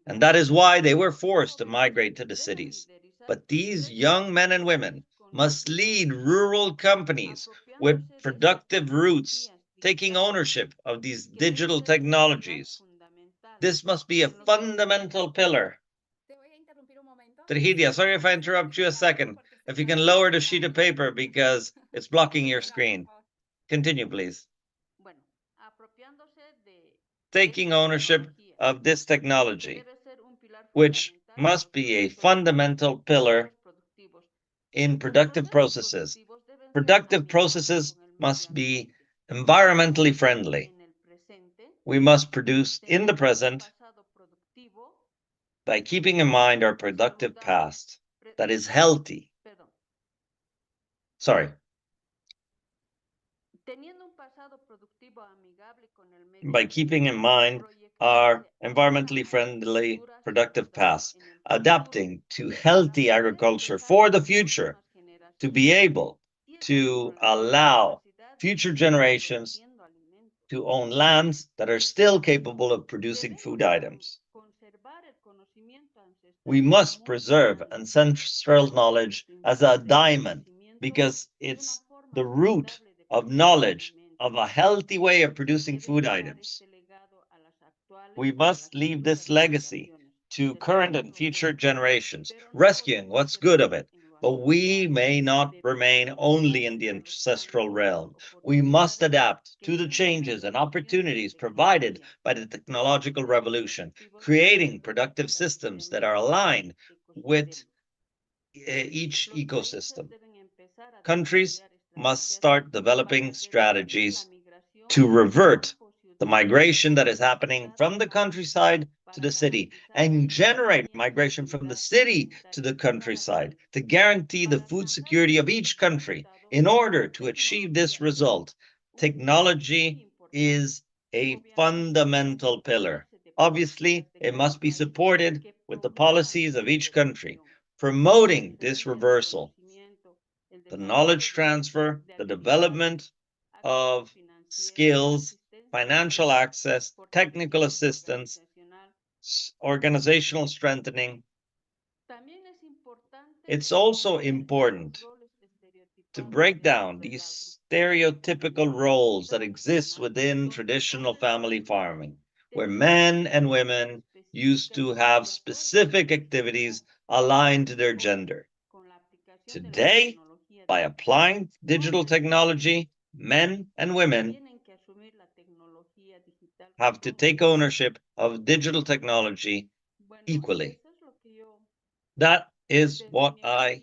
And that is why they were forced to migrate to the cities. But these young men and women must lead rural companies with productive roots taking ownership of these digital technologies. This must be a fundamental pillar.
Te voy a interrumpir un momento.
Trigidia, sorry if I interrupt you a second. If you can lower the sheet of paper because it's blocking your screen. Continue, please. Taking ownership of this technology, which must be a fundamental pillar in productive processes. Productive processes must be environmentally friendly. We must produce in the present by keeping in mind our productive past that is healthy. Sorry. By keeping in mind our environmentally friendly productive past, adapting to healthy agriculture for the future, to be able to allow future generations to own lands that are still capable of producing food items. We must preserve ancestral knowledge as a diamond because it's the root of knowledge of a healthy way of producing food items. We must leave this legacy to current and future generations, rescuing what's good of it. But we may not remain only in the ancestral realm. We must adapt to the changes and opportunities provided by the technological revolution, creating productive systems that are aligned with each ecosystem. Countries must start developing strategies to revert the migration that is happening from the countryside to the city and generate migration from the city to the countryside to guarantee the food security of each country. In order to achieve this result, technology is a fundamental pillar. Obviously, it must be supported with the policies of each country, promoting this reversal, the knowledge transfer, the development of skills, financial access, technical assistance, organizational strengthening. It's also important to break down these stereotypical roles that exist within traditional family farming, where men and women used to have specific activities aligned to their gender. Today, by applying digital technology, men and women have to take ownership of digital technology equally. That is what I,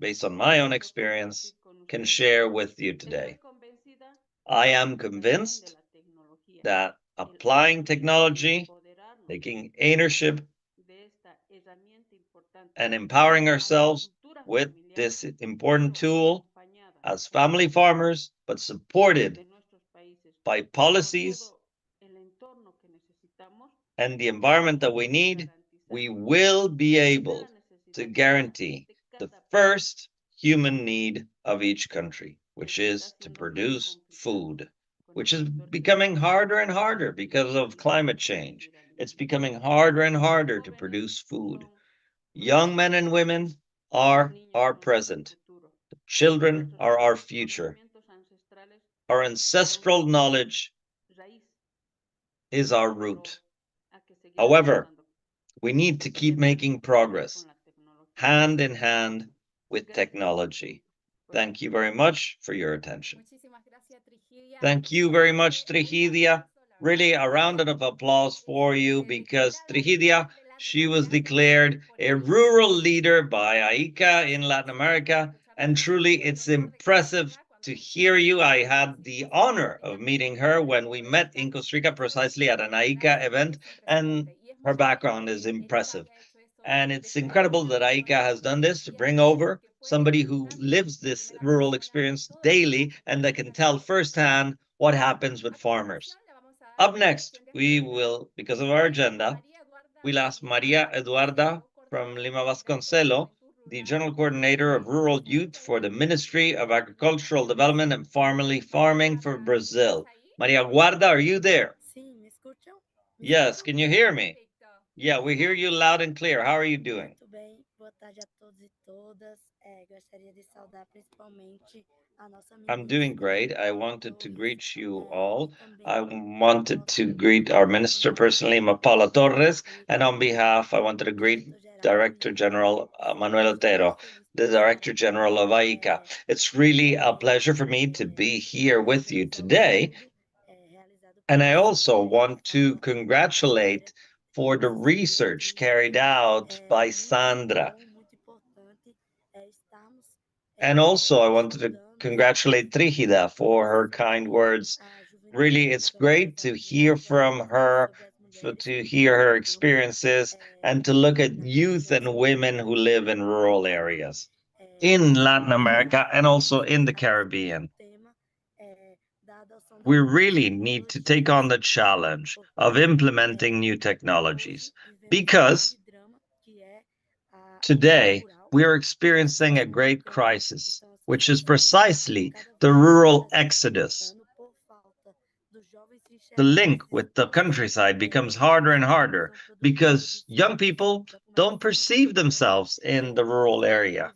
based on my own experience, can share with you today. I am convinced that applying technology, taking ownership, and empowering ourselves with this important tool as family farmers, but supported by policies and the environment that we need, we will be able to guarantee the first human need of each country, which is to produce food, which is becoming harder and harder because of climate change. It's becoming harder and harder to produce food. Young men and women are our present. The children are our future. Our ancestral knowledge is our root. However, we need to keep making progress, hand in hand with technology. Thank you very much for your attention. Thank you very much, Trigidia. Really, a round of applause for you because Trigidia, she was declared a rural leader by AICA in Latin America. And truly, it's impressive to hear you. I had the honor of meeting her when we met in Costa Rica, precisely at an AICA event, and her background is impressive. And it's incredible that AICA has done this to bring over somebody who lives this rural experience daily and that can tell firsthand what happens with farmers. Up next, we will, because of our agenda, we'll ask Maria Eduarda from Lima Vasconcelo, the General Coordinator of Rural Youth for the Ministry of Agricultural Development and Family Farming for Brazil. Maria Eduarda, are you there? Yes, can you hear me? Yeah, we hear you loud and clear. How are you doing? I'm doing great. I wanted to greet you all. I wanted to greet our minister personally, Mapala Torres, and on behalf, I wanted to greet Director General Manuel Otero, the Director General of AICA. It's really a pleasure for me to be here with you today. And I also want to congratulate for the research carried out by Sandra. And also, I wanted to congratulate Trígida for her kind words. Really, it's great to hear from her, to hear her experiences, and to look at youth and women who live in rural areas in Latin America and also in the Caribbean. We really need to take on the challenge of implementing new technologies because today we are experiencing a great crisis, which is precisely the rural exodus. The link with the countryside becomes harder and harder because young people don't perceive themselves in the rural area.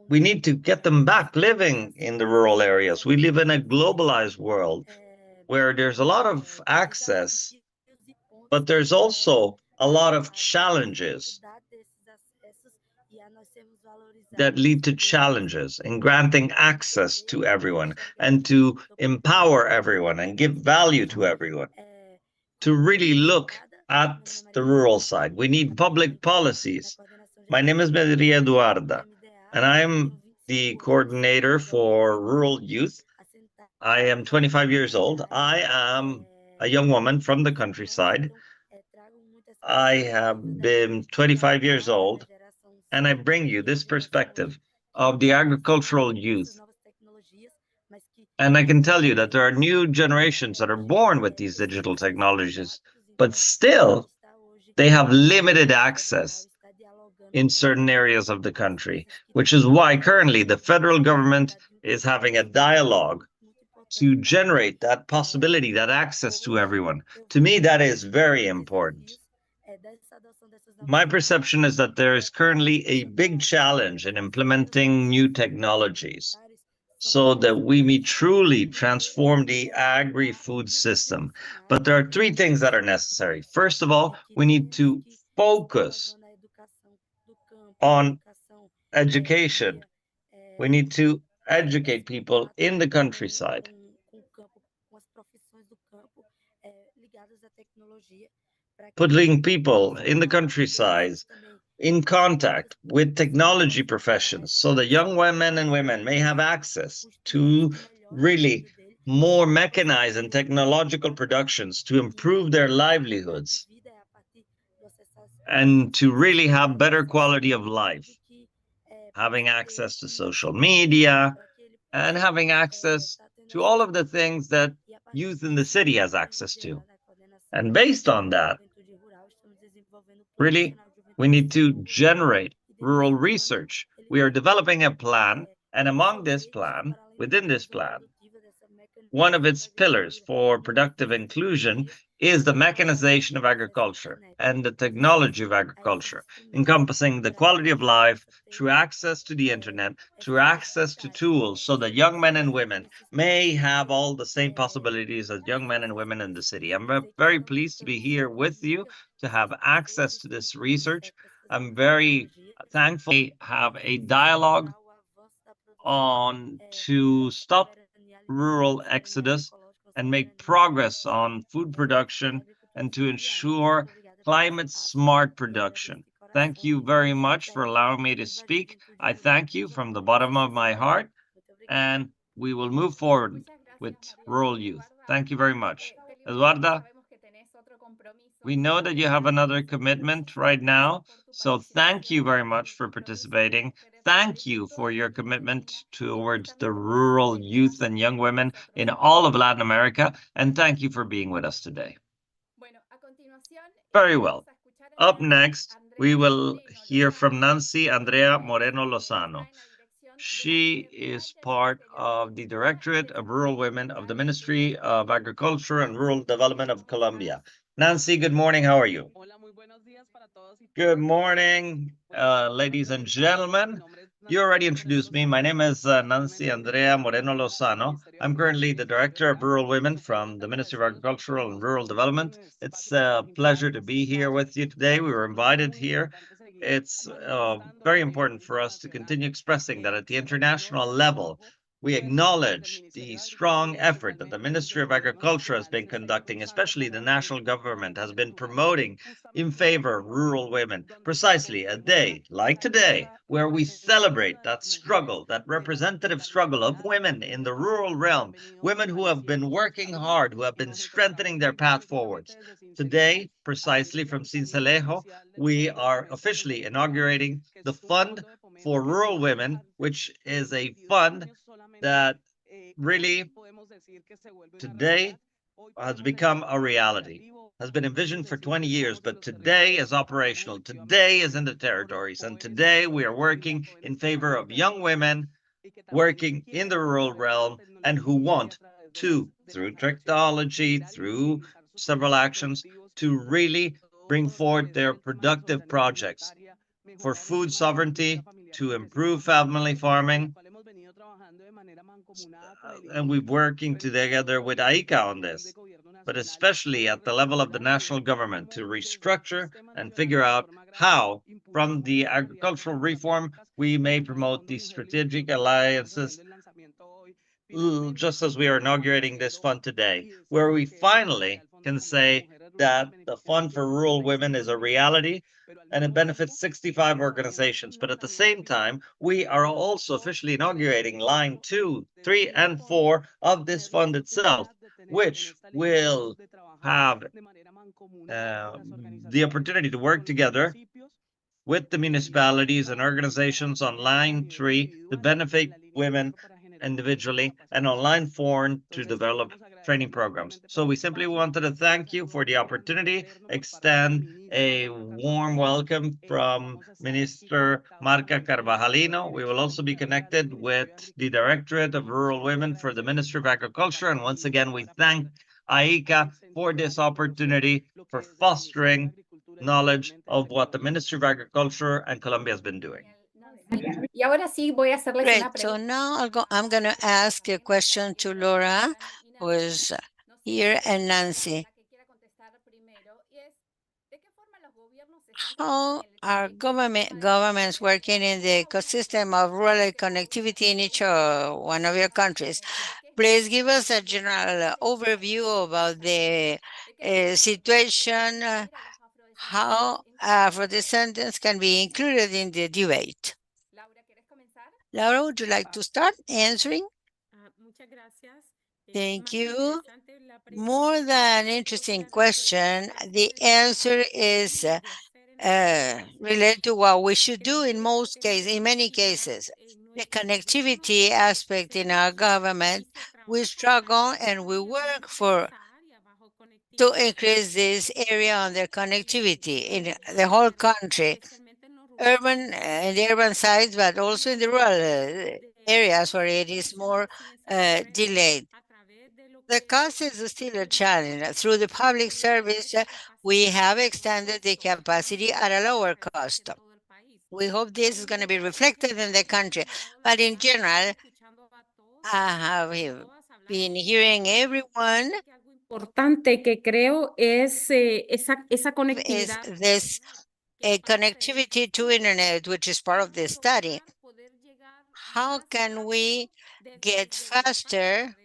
We need to get them back living in the rural areas. We live in a globalized world where there's a lot of access, but there's also a lot of challenges that lead to challenges in granting access to everyone and to empower everyone and give value to everyone. To really look at the rural side, we need public policies. My name is Maria Eduarda, and I'm the coordinator for rural youth. I am 25 years old. I am a young woman from the countryside. I have been 25 years old, and I bring you this perspective of the agricultural youth. And I can tell you that there are new generations that are born with these digital technologies, but still they have limited access in certain areas of the country, which is why currently the federal government is having a dialogue to generate that possibility, that access to everyone. To me, that is very important. My perception is that there is currently a big challenge in implementing new technologies so that we may truly transform the agri-food system. But there are three things that are necessary. First of all, we need to focus on education. We need to educate people in the countryside. Putting people in the countryside in contact with technology professions so that young women and women may have access to really more mechanized and technological productions to improve their livelihoods and to really have better quality of life, having access to social media and having access to all of the things that youth in the city has access to. And based on that, really, we need to generate rural research. We are developing a plan, and among this plan, within this plan, one of its pillars for productive inclusion is the mechanization of agriculture and the technology of agriculture, encompassing the quality of life through access to the internet, through access to tools, so that young men and women may have all the same possibilities as young men and women in the city. I'm very pleased to be here with you to have access to this research. I'm very thankful we have a dialogue on to stop rural exodus and make progress on food production and to ensure climate smart production. Thank you very much for allowing me to speak. I thank you from the bottom of my heart, and we will move forward with rural youth. Thank you very much. Eduarda, we know that you have another commitment right now, so thank you very much for participating. Thank you for your commitment towards the rural youth and young women in all of Latin America, and thank you for being with us today. Very well. Up next, we will hear from Nancy Andrea Moreno Lozano. She is part of the Directorate of Rural Women of the Ministry of Agriculture and Rural Development of Colombia. Nancy, good morning. How are you? Good morning, ladies and gentlemen. You already introduced me. My name is Nancy Andrea Moreno Lozano. I'm currently the Director of Rural Women from the Ministry of Agricultural and Rural Development. It's a pleasure to be here with you today. We were invited here. It's very important for us to continue expressing that at the international level, we acknowledge the strong effort that the Ministry of Agriculture has been conducting, especially the national government has been promoting in favor of rural women. Precisely a day like today, where we celebrate that struggle, that representative struggle of women in the rural realm, women who have been working hard, who have been strengthening their path forwards. Today, precisely from Cincelejo, we are officially inaugurating the Fund for Rural Women, which is a fund that really today has become a reality, has been envisioned for 20 years, but today is operational. Today is in the territories. And today we are working in favor of young women working in the rural realm and who want to, through technology, through several actions, to really bring forward their productive projects for food sovereignty, to improve family farming. And we're working together with AICA on this, but especially at the level of the national government to restructure and figure out how, from the agricultural reform, we may promote these strategic alliances, just as we are inaugurating this fund today, where we finally can say that the Fund for Rural Women is a reality and it benefits 65 organizations. But at the same time, we are also officially inaugurating line 2, 3, and 4 of this fund itself, which will have the opportunity to work together with the municipalities and organizations on line 3 to benefit women individually, and on line 4 to develop training programs. So we simply wanted to thank you for the opportunity, extend a warm welcome from Minister Marca Carvajalino. We will also be connected with the Directorate of Rural Women for the Ministry of Agriculture. And once again, we thank AICA for this opportunity, for fostering knowledge of what the Ministry of Agriculture and Colombia has been doing.
Y ahora sí voy a hacerles
Great.
una
So
pregunta.
now I'm going to ask a question to Laura, who is here, and Nancy. How are governments working in the ecosystem of rural connectivity in each one of your countries? Please give us a general overview about the situation, how Afro-descendants can be included in the debate. Laura, would you like to start answering? Thank you. More than interesting question, the answer is related to what we should do in most cases, in many cases. The connectivity aspect in our government, we struggle and we work to increase this area on their connectivity in the whole country, urban and the urban sides, but also in the rural areas where it is more delayed. The cost is still a challenge. Through the public service, we have extended the capacity at a lower cost. We hope this is going to be reflected in the country. But in general, I have been hearing everyone
Importante que creo es esa
is
conectividad.
this connectivity to internet, which is part of the study. How can we get faster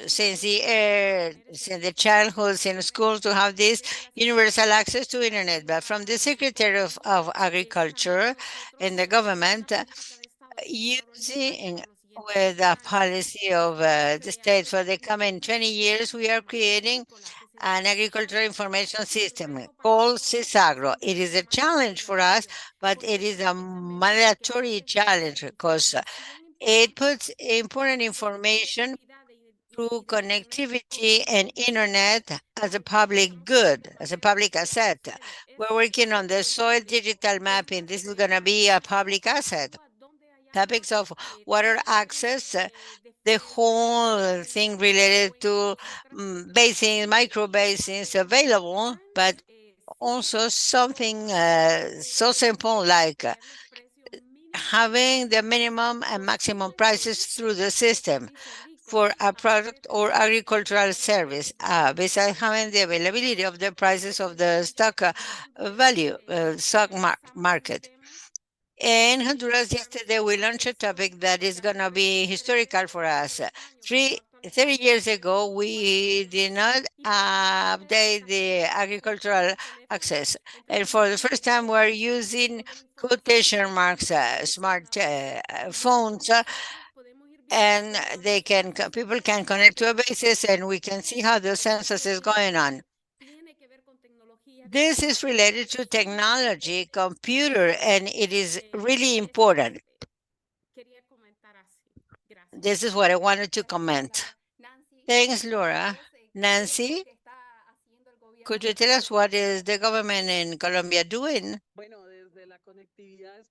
since the childhoods in schools to have this universal access to internet? But from the Secretary of Agriculture in the government, using with a policy of the state for the coming 20 years, we are creating an agricultural information system called CISAGRO. It is a challenge for us, but it is a mandatory challenge because it puts important information through connectivity and internet as a public good, as a public asset. We're working on the soil digital mapping. This is going to be a public asset. Topics of water access, the whole thing related to basins, micro basins available, but also something so simple like having the minimum and maximum prices through the system for a product or agricultural service, besides having the availability of the prices of the stock market. In Honduras, yesterday, we launched a topic that is going to be historical for us. 30 years ago, we did not update the agricultural access. And for the first time, we're using quotation marks, smart phones, and people can connect to a basis, and we can see how the census is going on. This is related to technology, computer, and it is really important. This is what I wanted to comment. Thanks, Laura. Nancy, could you tell us what is the government in Colombia doing?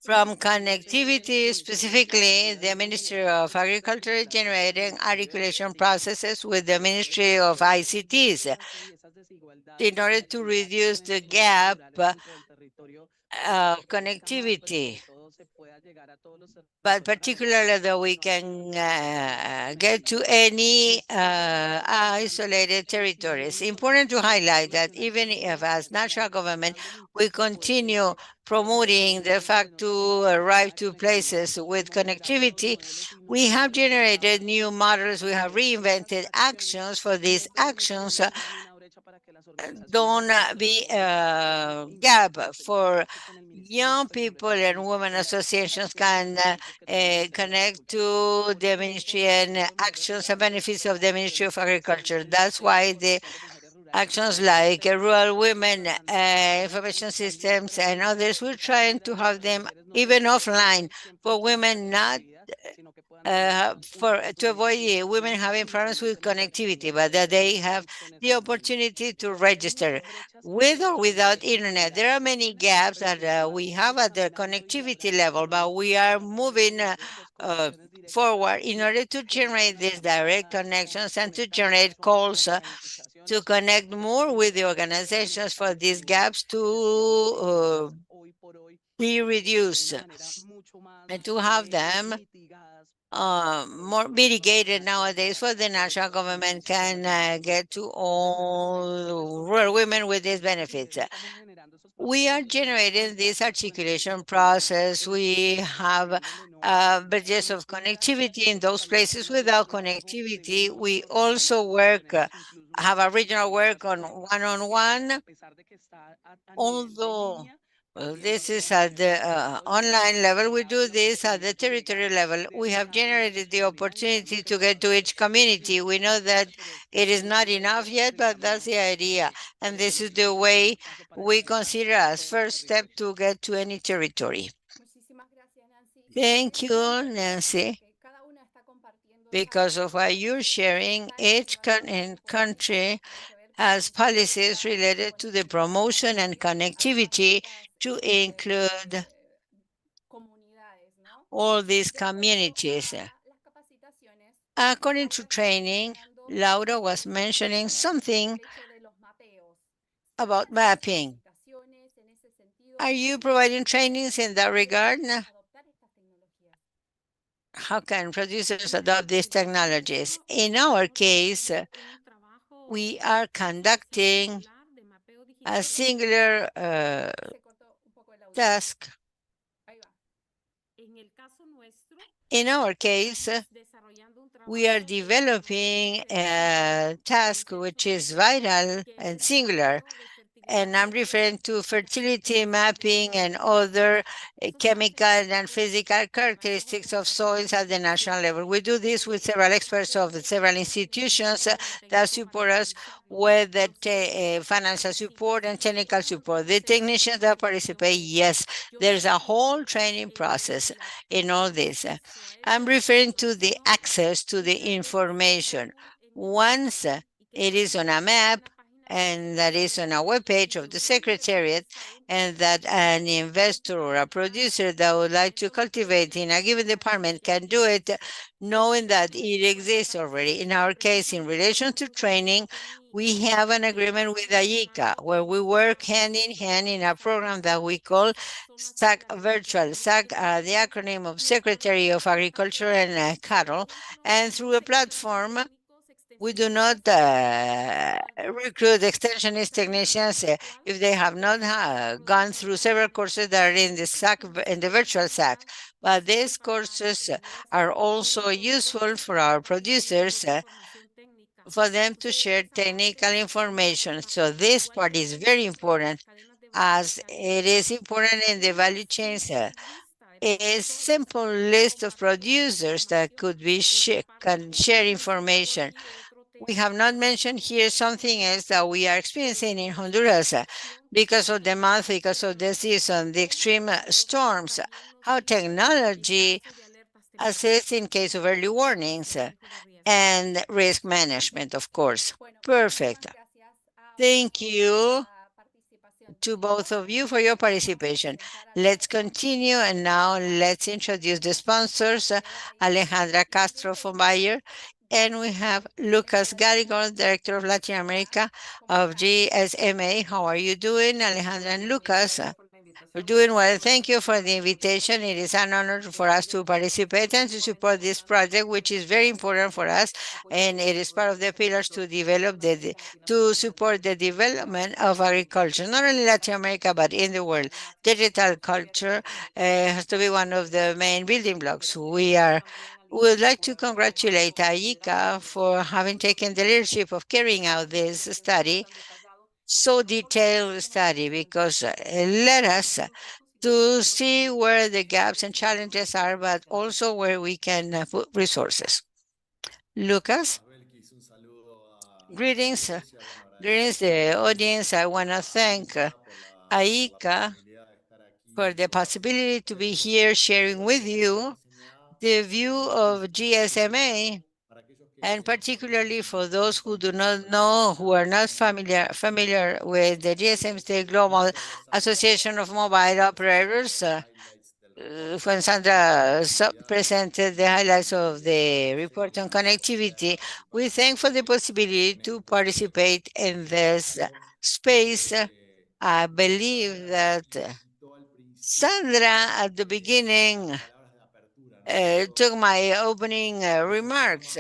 From connectivity, specifically, the Ministry of Agriculture is generating articulation processes with the Ministry of ICTs in order to reduce the gap of connectivity, but particularly that we can get to any isolated territories. Important to highlight that even if as national government, we continue promoting the fact to arrive to places with connectivity, we have generated new models, we have reinvented actions. For these actions don't be a gap for young people, and women associations can connect to the ministry and actions and benefits of the Ministry of Agriculture. That's why the actions like rural women, information systems, and others, we're trying to have them even offline for women, not to avoid women having problems with connectivity, but that they have the opportunity to register with or without internet. There are many gaps that we have at the connectivity level, but we are moving forward in order to generate these direct connections and to generate calls to connect more with the organizations for these gaps to be reduced and to have them more mitigated nowadays, for the national government can get to all rural women with these benefits. We are generating this articulation process. We have bridges of connectivity in those places without connectivity. We also have a regional work on one-on-one, although this is at the online level. We do this at the territory level. We have generated the opportunity to get to each community. We know that it is not enough yet, but that's the idea. And this is the way we consider as first step to get to any territory. Thank you, Nancy. Because of what you're sharing, each country has policies related to the promotion and connectivity to include all these communities. According to training, Laura was mentioning something about mapping. Are you providing trainings in that regard? How can producers adopt these technologies? In our case, we are conducting a singular task. In our case, we are developing a task which is vital and singular, and I'm referring to fertility mapping and other chemical and physical characteristics of soils at the national level. We do this with several experts of several institutions that support us with the financial support and technical support. The technicians that participate, yes, there's a whole training process in all this. I'm referring to the access to the information. Once it is on a map, and that is on our webpage of the Secretariat, and that an investor or a producer that would like to cultivate in a given department can do it, knowing that it exists already. In our case, in relation to training, we have an agreement with IICA, where we work hand in hand in a program that we call SAC Virtual. SAC, the acronym of Secretary of Agriculture and Cattle, and through a platform, we do not recruit extensionist technicians if they have not gone through several courses that are in the SAC, in the virtual SAC. But these courses are also useful for our producers for them to share technical information. So this part is very important, as it is important in the value chains. A simple list of producers that could be can share information. We have not mentioned here something else that we are experiencing in Honduras because of the month, because of the season, the extreme storms, how technology assists in case of early warnings and risk management, of course. Perfect. Thank you to both of you for your participation. Let's continue, and now let's introduce the sponsors, Alejandra Castro from Bayer, and we have Lucas Garrigon, Director of Latin America of GSMA. How are you doing, Alejandra and Lucas? We're doing well. Thank you for the invitation. It is an honor for us to participate and to support this project, which is very important for us, and it is part of the pillars to develop to support the development of agriculture, not only Latin America but in the world. Digital culture has to be one of the main building blocks. We would like to congratulate IICA for having taken the leadership of carrying out this study, so detailed study, because let us to see where the gaps and challenges are, but also where we can put resources. Lucas? Greetings, greetings the audience. I want to thank IICA for the possibility to be here sharing with you the view of GSMA, and particularly for those who do not know, who are not familiar with the GSMA Global Association of Mobile Operators. When Sandra presented the highlights of the report on connectivity, we thank for the possibility to participate in this space. I believe that Sandra at the beginning took my opening remarks.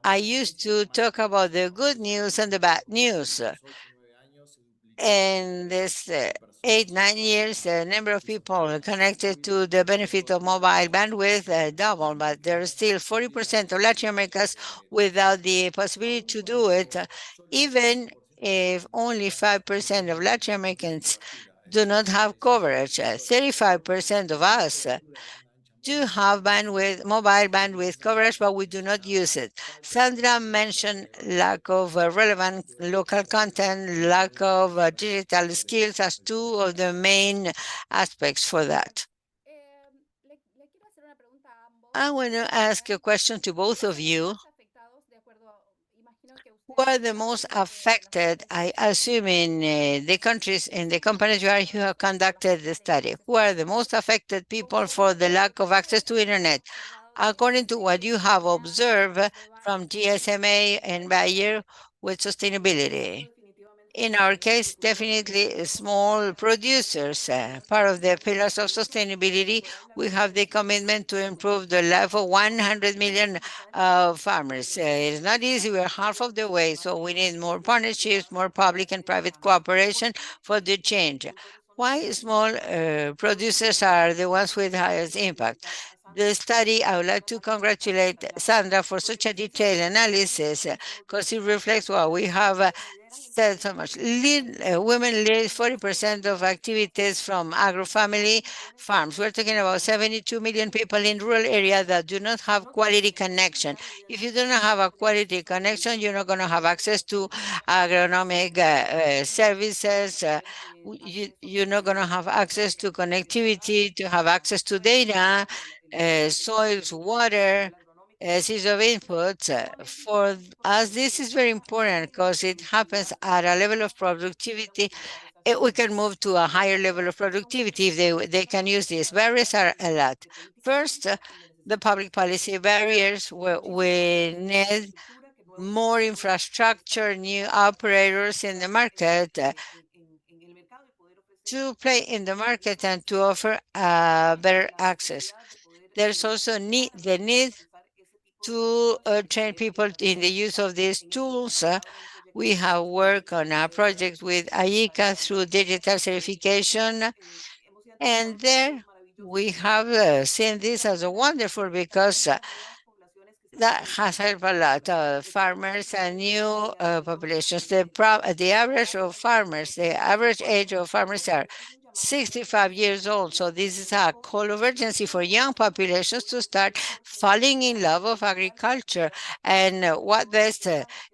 I used to talk about the good news and the bad news. In this 8-9 years, the number of people connected to the benefit of mobile bandwidth doubled, but there are still 40% of Latin Americans without the possibility to do it, even if only 5% of Latin Americans do not have coverage. 35% of us do have bandwidth, mobile bandwidth coverage, but we do not use it. Sandra mentioned lack of relevant local content, lack of digital skills as two of the main aspects for that. I want to ask a question to both of you. Who are the most affected, I assume, in the countries, in the companies where you have conducted the study? Who are the most affected people for the lack of access to internet? According to what you have observed from GSMA and Bayer with sustainability. In our case, definitely small producers. Part of the pillars of sustainability, we have the commitment to improve the life of 100 million farmers. It's not easy. We're half of the way, so we need more partnerships, more public and private cooperation for the change. Why small producers are the ones with highest impact? The study, I would like to congratulate Sandra for such a detailed analysis, because it reflects what we have said so much. Women lead 40% of activities from agro-family farms. We're talking about 72 million people in rural areas that do not have quality connection. If you do not have a quality connection, you're not going to have access to agronomic services. You're not going to have access to connectivity, to have access to data, soils, water, series of inputs. For us, this is very important because it happens at a level of productivity. We can move to a higher level of productivity if they can use this. Barriers are a lot. First, the public policy barriers where we need more infrastructure, new operators in the market to play in the market and to offer better access. There's also the need to train people in the use of these tools. We have worked on a project with AICA through digital certification, and there we have seen this as a wonderful because that has helped a lot of farmers and new populations. The average of farmers, the average age of farmers are 65 years old. So this is a call of urgency for young populations to start falling in love of agriculture. And what best,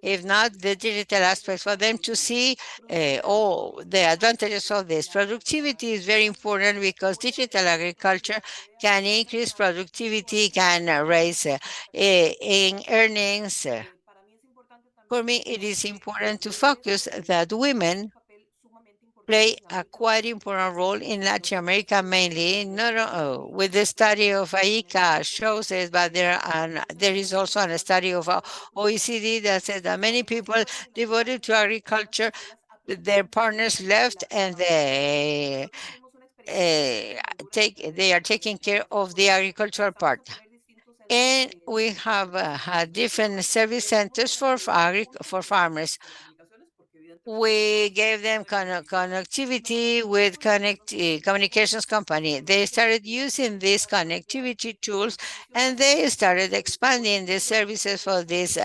if not the digital aspects, for them to see all the advantages of this. Productivity is very important because digital agriculture can increase productivity, can raise in earnings. For me, it is important to focus that women play a quite important role in Latin America, mainly not with the study of AICA shows it, but there is also a study of OECD that says that many people devoted to agriculture, their partners left and they are taking care of the agricultural part. And we have had different service centers for farmers. We gave them connectivity with communications company. They started using these connectivity tools and they started expanding the services for this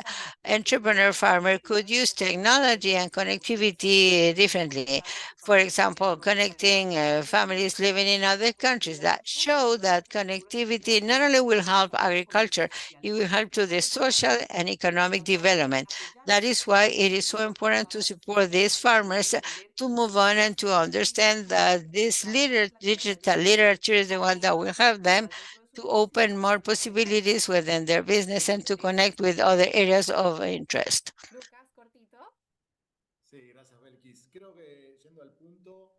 entrepreneur farmer could use technology and connectivity differently. For example, connecting families living in other countries that show that connectivity not only will help agriculture, it will help to the social and economic development. That is why it is so important to support these farmers to move on and to understand that this digital literature is the one that will help them to open more possibilities within their business and to connect with other areas of interest.
Sí, gracias, Belkis. Creo que yendo al punto,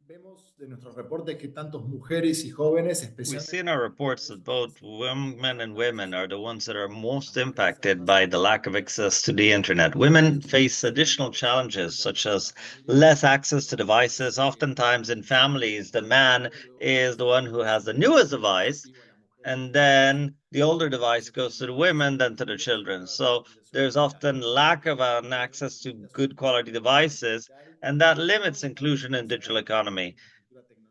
vemos de nuestros reportes que tantos mujeres y jóvenes,
We
especialmente
see in our reports that both women and women are the ones that are most impacted by the lack of access to the internet. Women face additional challenges such as less access to devices. Oftentimes in families, the man is the one who has the newest device, and then the older device goes to the women, then to the children. So there's often lack of an access to good quality devices, and that limits inclusion in digital economy.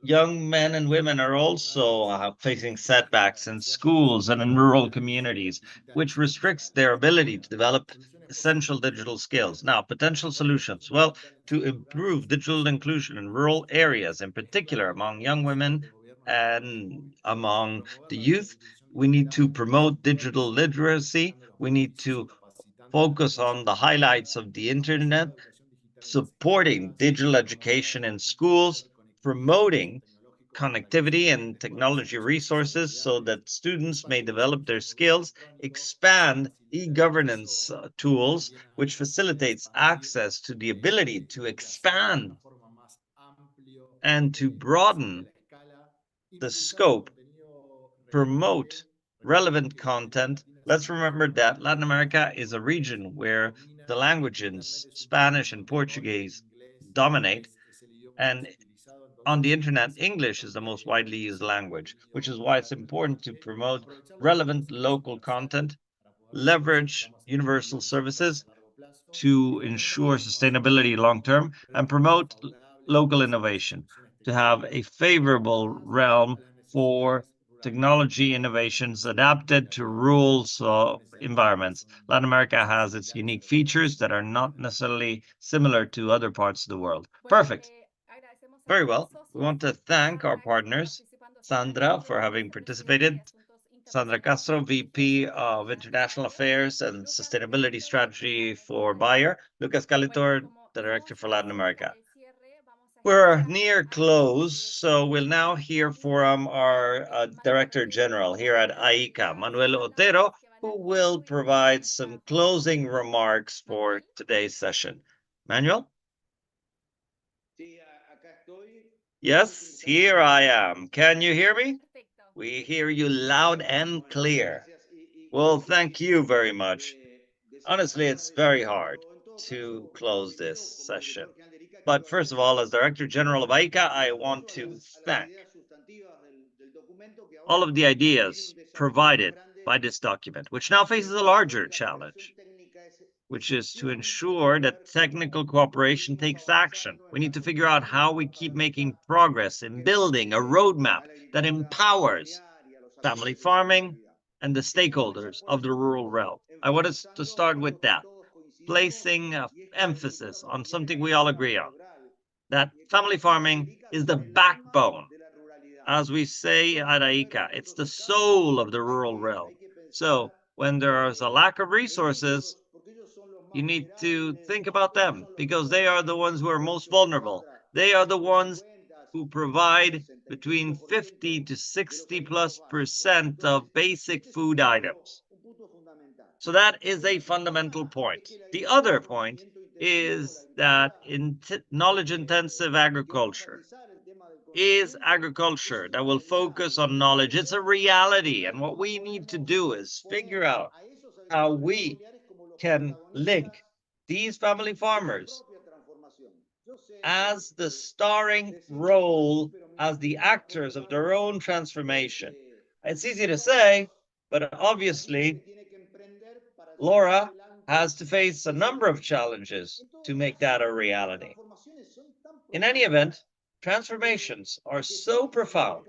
Young men and women are also facing setbacks in schools and in rural communities, which restricts their ability to develop essential digital skills. Now, potential solutions. Well, to improve digital inclusion in rural areas, in particular among young women and among the youth, we need to promote digital literacy. We need to focus on the highlights of the internet, supporting digital education in schools, promoting connectivity and technology resources so that students may develop their skills, expand e-governance tools, which facilitates access to the ability to expand and to broaden the scope, promote relevant content. Let's remember that Latin America is a region where the languages Spanish and Portuguese dominate, and on the internet, English is the most widely used language, which is why it's important to promote relevant local content, leverage universal services to ensure sustainability long term, and promote local innovation, to have a favorable realm for technology innovations adapted to rural environments. Latin America has its unique features that are not necessarily similar to other parts of the world. Perfect. Very well. We want to thank our partners, Sandra, for having participated, Sandra Castro, VP of International Affairs and Sustainability Strategy for Bayer, Lucas Calitor, the Director for Latin America. We're near close, so we'll now hear from our Director General here at AICA, Manuel Otero, who will provide some closing remarks for today's session. Manuel? Yes, here I am. Can you hear me? We hear you loud and clear. Well, thank you very much. Honestly, it's very hard to close this session. But first of all, as Director General of AICA, I want to thank all of the ideas provided by this document, which now faces a larger challenge, which is to ensure that technical cooperation takes action. We need to figure out how we keep making progress in building a roadmap that empowers family farming and the stakeholders of the rural realm. I want us to start with that, placing emphasis on something we all agree on, that family farming is the backbone. As we say at AICA, it's the soul of the rural realm. So when there is a lack of resources, you need to think about them because they are the ones who are most vulnerable. They are the ones who provide between 50 to 60+% of basic food items. So that is a fundamental point. The other point is that knowledge-intensive agriculture is agriculture that will focus on knowledge. It's a reality. And what we need to do is figure out how we can link these family farmers as the starring role as the actors of their own transformation. It's easy to say, but obviously, Laura has to face a number of challenges to make that a reality. In any event, transformations are so profound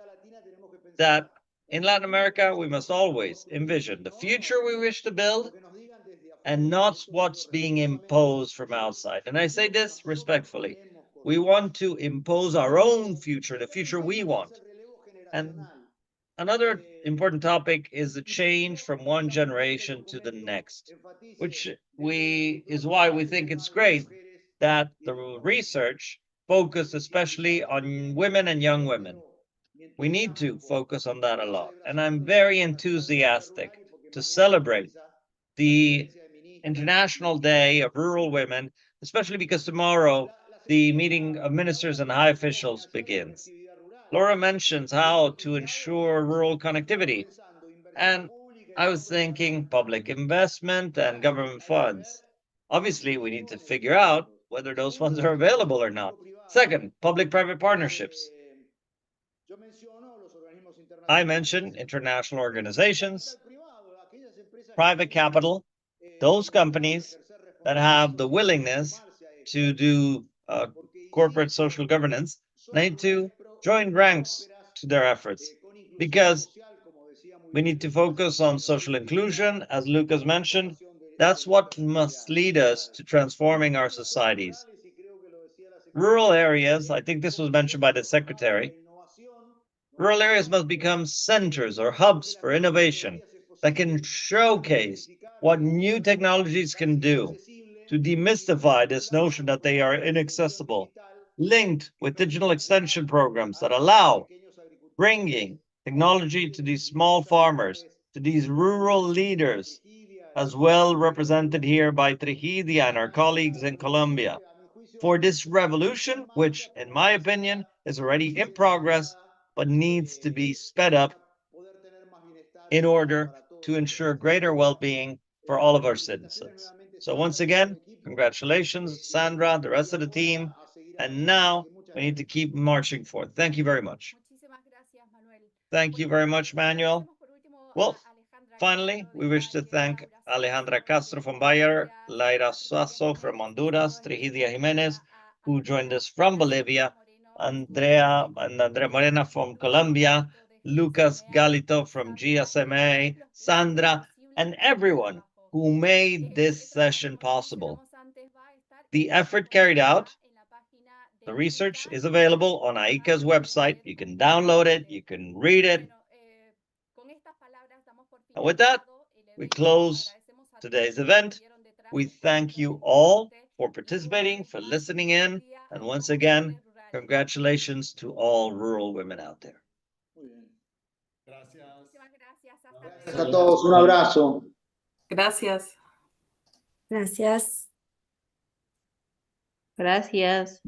that in Latin America, we must always envision the future we wish to build and not what's being imposed from outside. And I say this respectfully. We want to impose our own future, the future we want. And another important topic is the change from one generation to the next, which is why we think it's great that the research focused especially on women and young women. We need to focus on that a lot. And I'm very enthusiastic to celebrate the International Day of Rural Women, especially because tomorrow the meeting of ministers and high officials begins. Laura mentions how to ensure rural connectivity. And I was thinking public investment and government funds. Obviously, we need to figure out whether those funds are available or not. Second, public-private partnerships. I mentioned international organizations, private capital, those companies that have the willingness to do corporate social governance need to join ranks to their efforts because we need to focus on social inclusion, as Lucas mentioned. That's what must lead us to transforming our societies. Rural areas, I think this was mentioned by the secretary, rural areas must become centers or hubs for innovation that can showcase what new technologies can do to demystify this notion that they are inaccessible, linked with digital extension programs that allow bringing technology to these small farmers, to these rural leaders, as well represented here by Trigidia and our colleagues in Colombia, for this revolution, which, in my opinion, is already in progress, but needs to be sped up in order to ensure greater well-being for all of our citizens. So once again, congratulations, Sandra, the rest of the team. And now we need to keep marching forward. Thank you very much. Thank you very much, Manuel. Well, finally, we wish to thank Alejandra Castro from Bayer, Laira Suazo from Honduras, Trigidia Jimenez, who joined us from Bolivia, Andrea Morena from Colombia, Lucas Galito from GSMA, Sandra, and everyone who made this session possible. The effort carried out, the research is available on AICA's website. You can download it, you can read it. And with that, we close today's event. We thank you all for participating, for listening in, and once again, congratulations to all rural women out there.
Gracias a todos, un abrazo.
Gracias.
Gracias.
Gracias.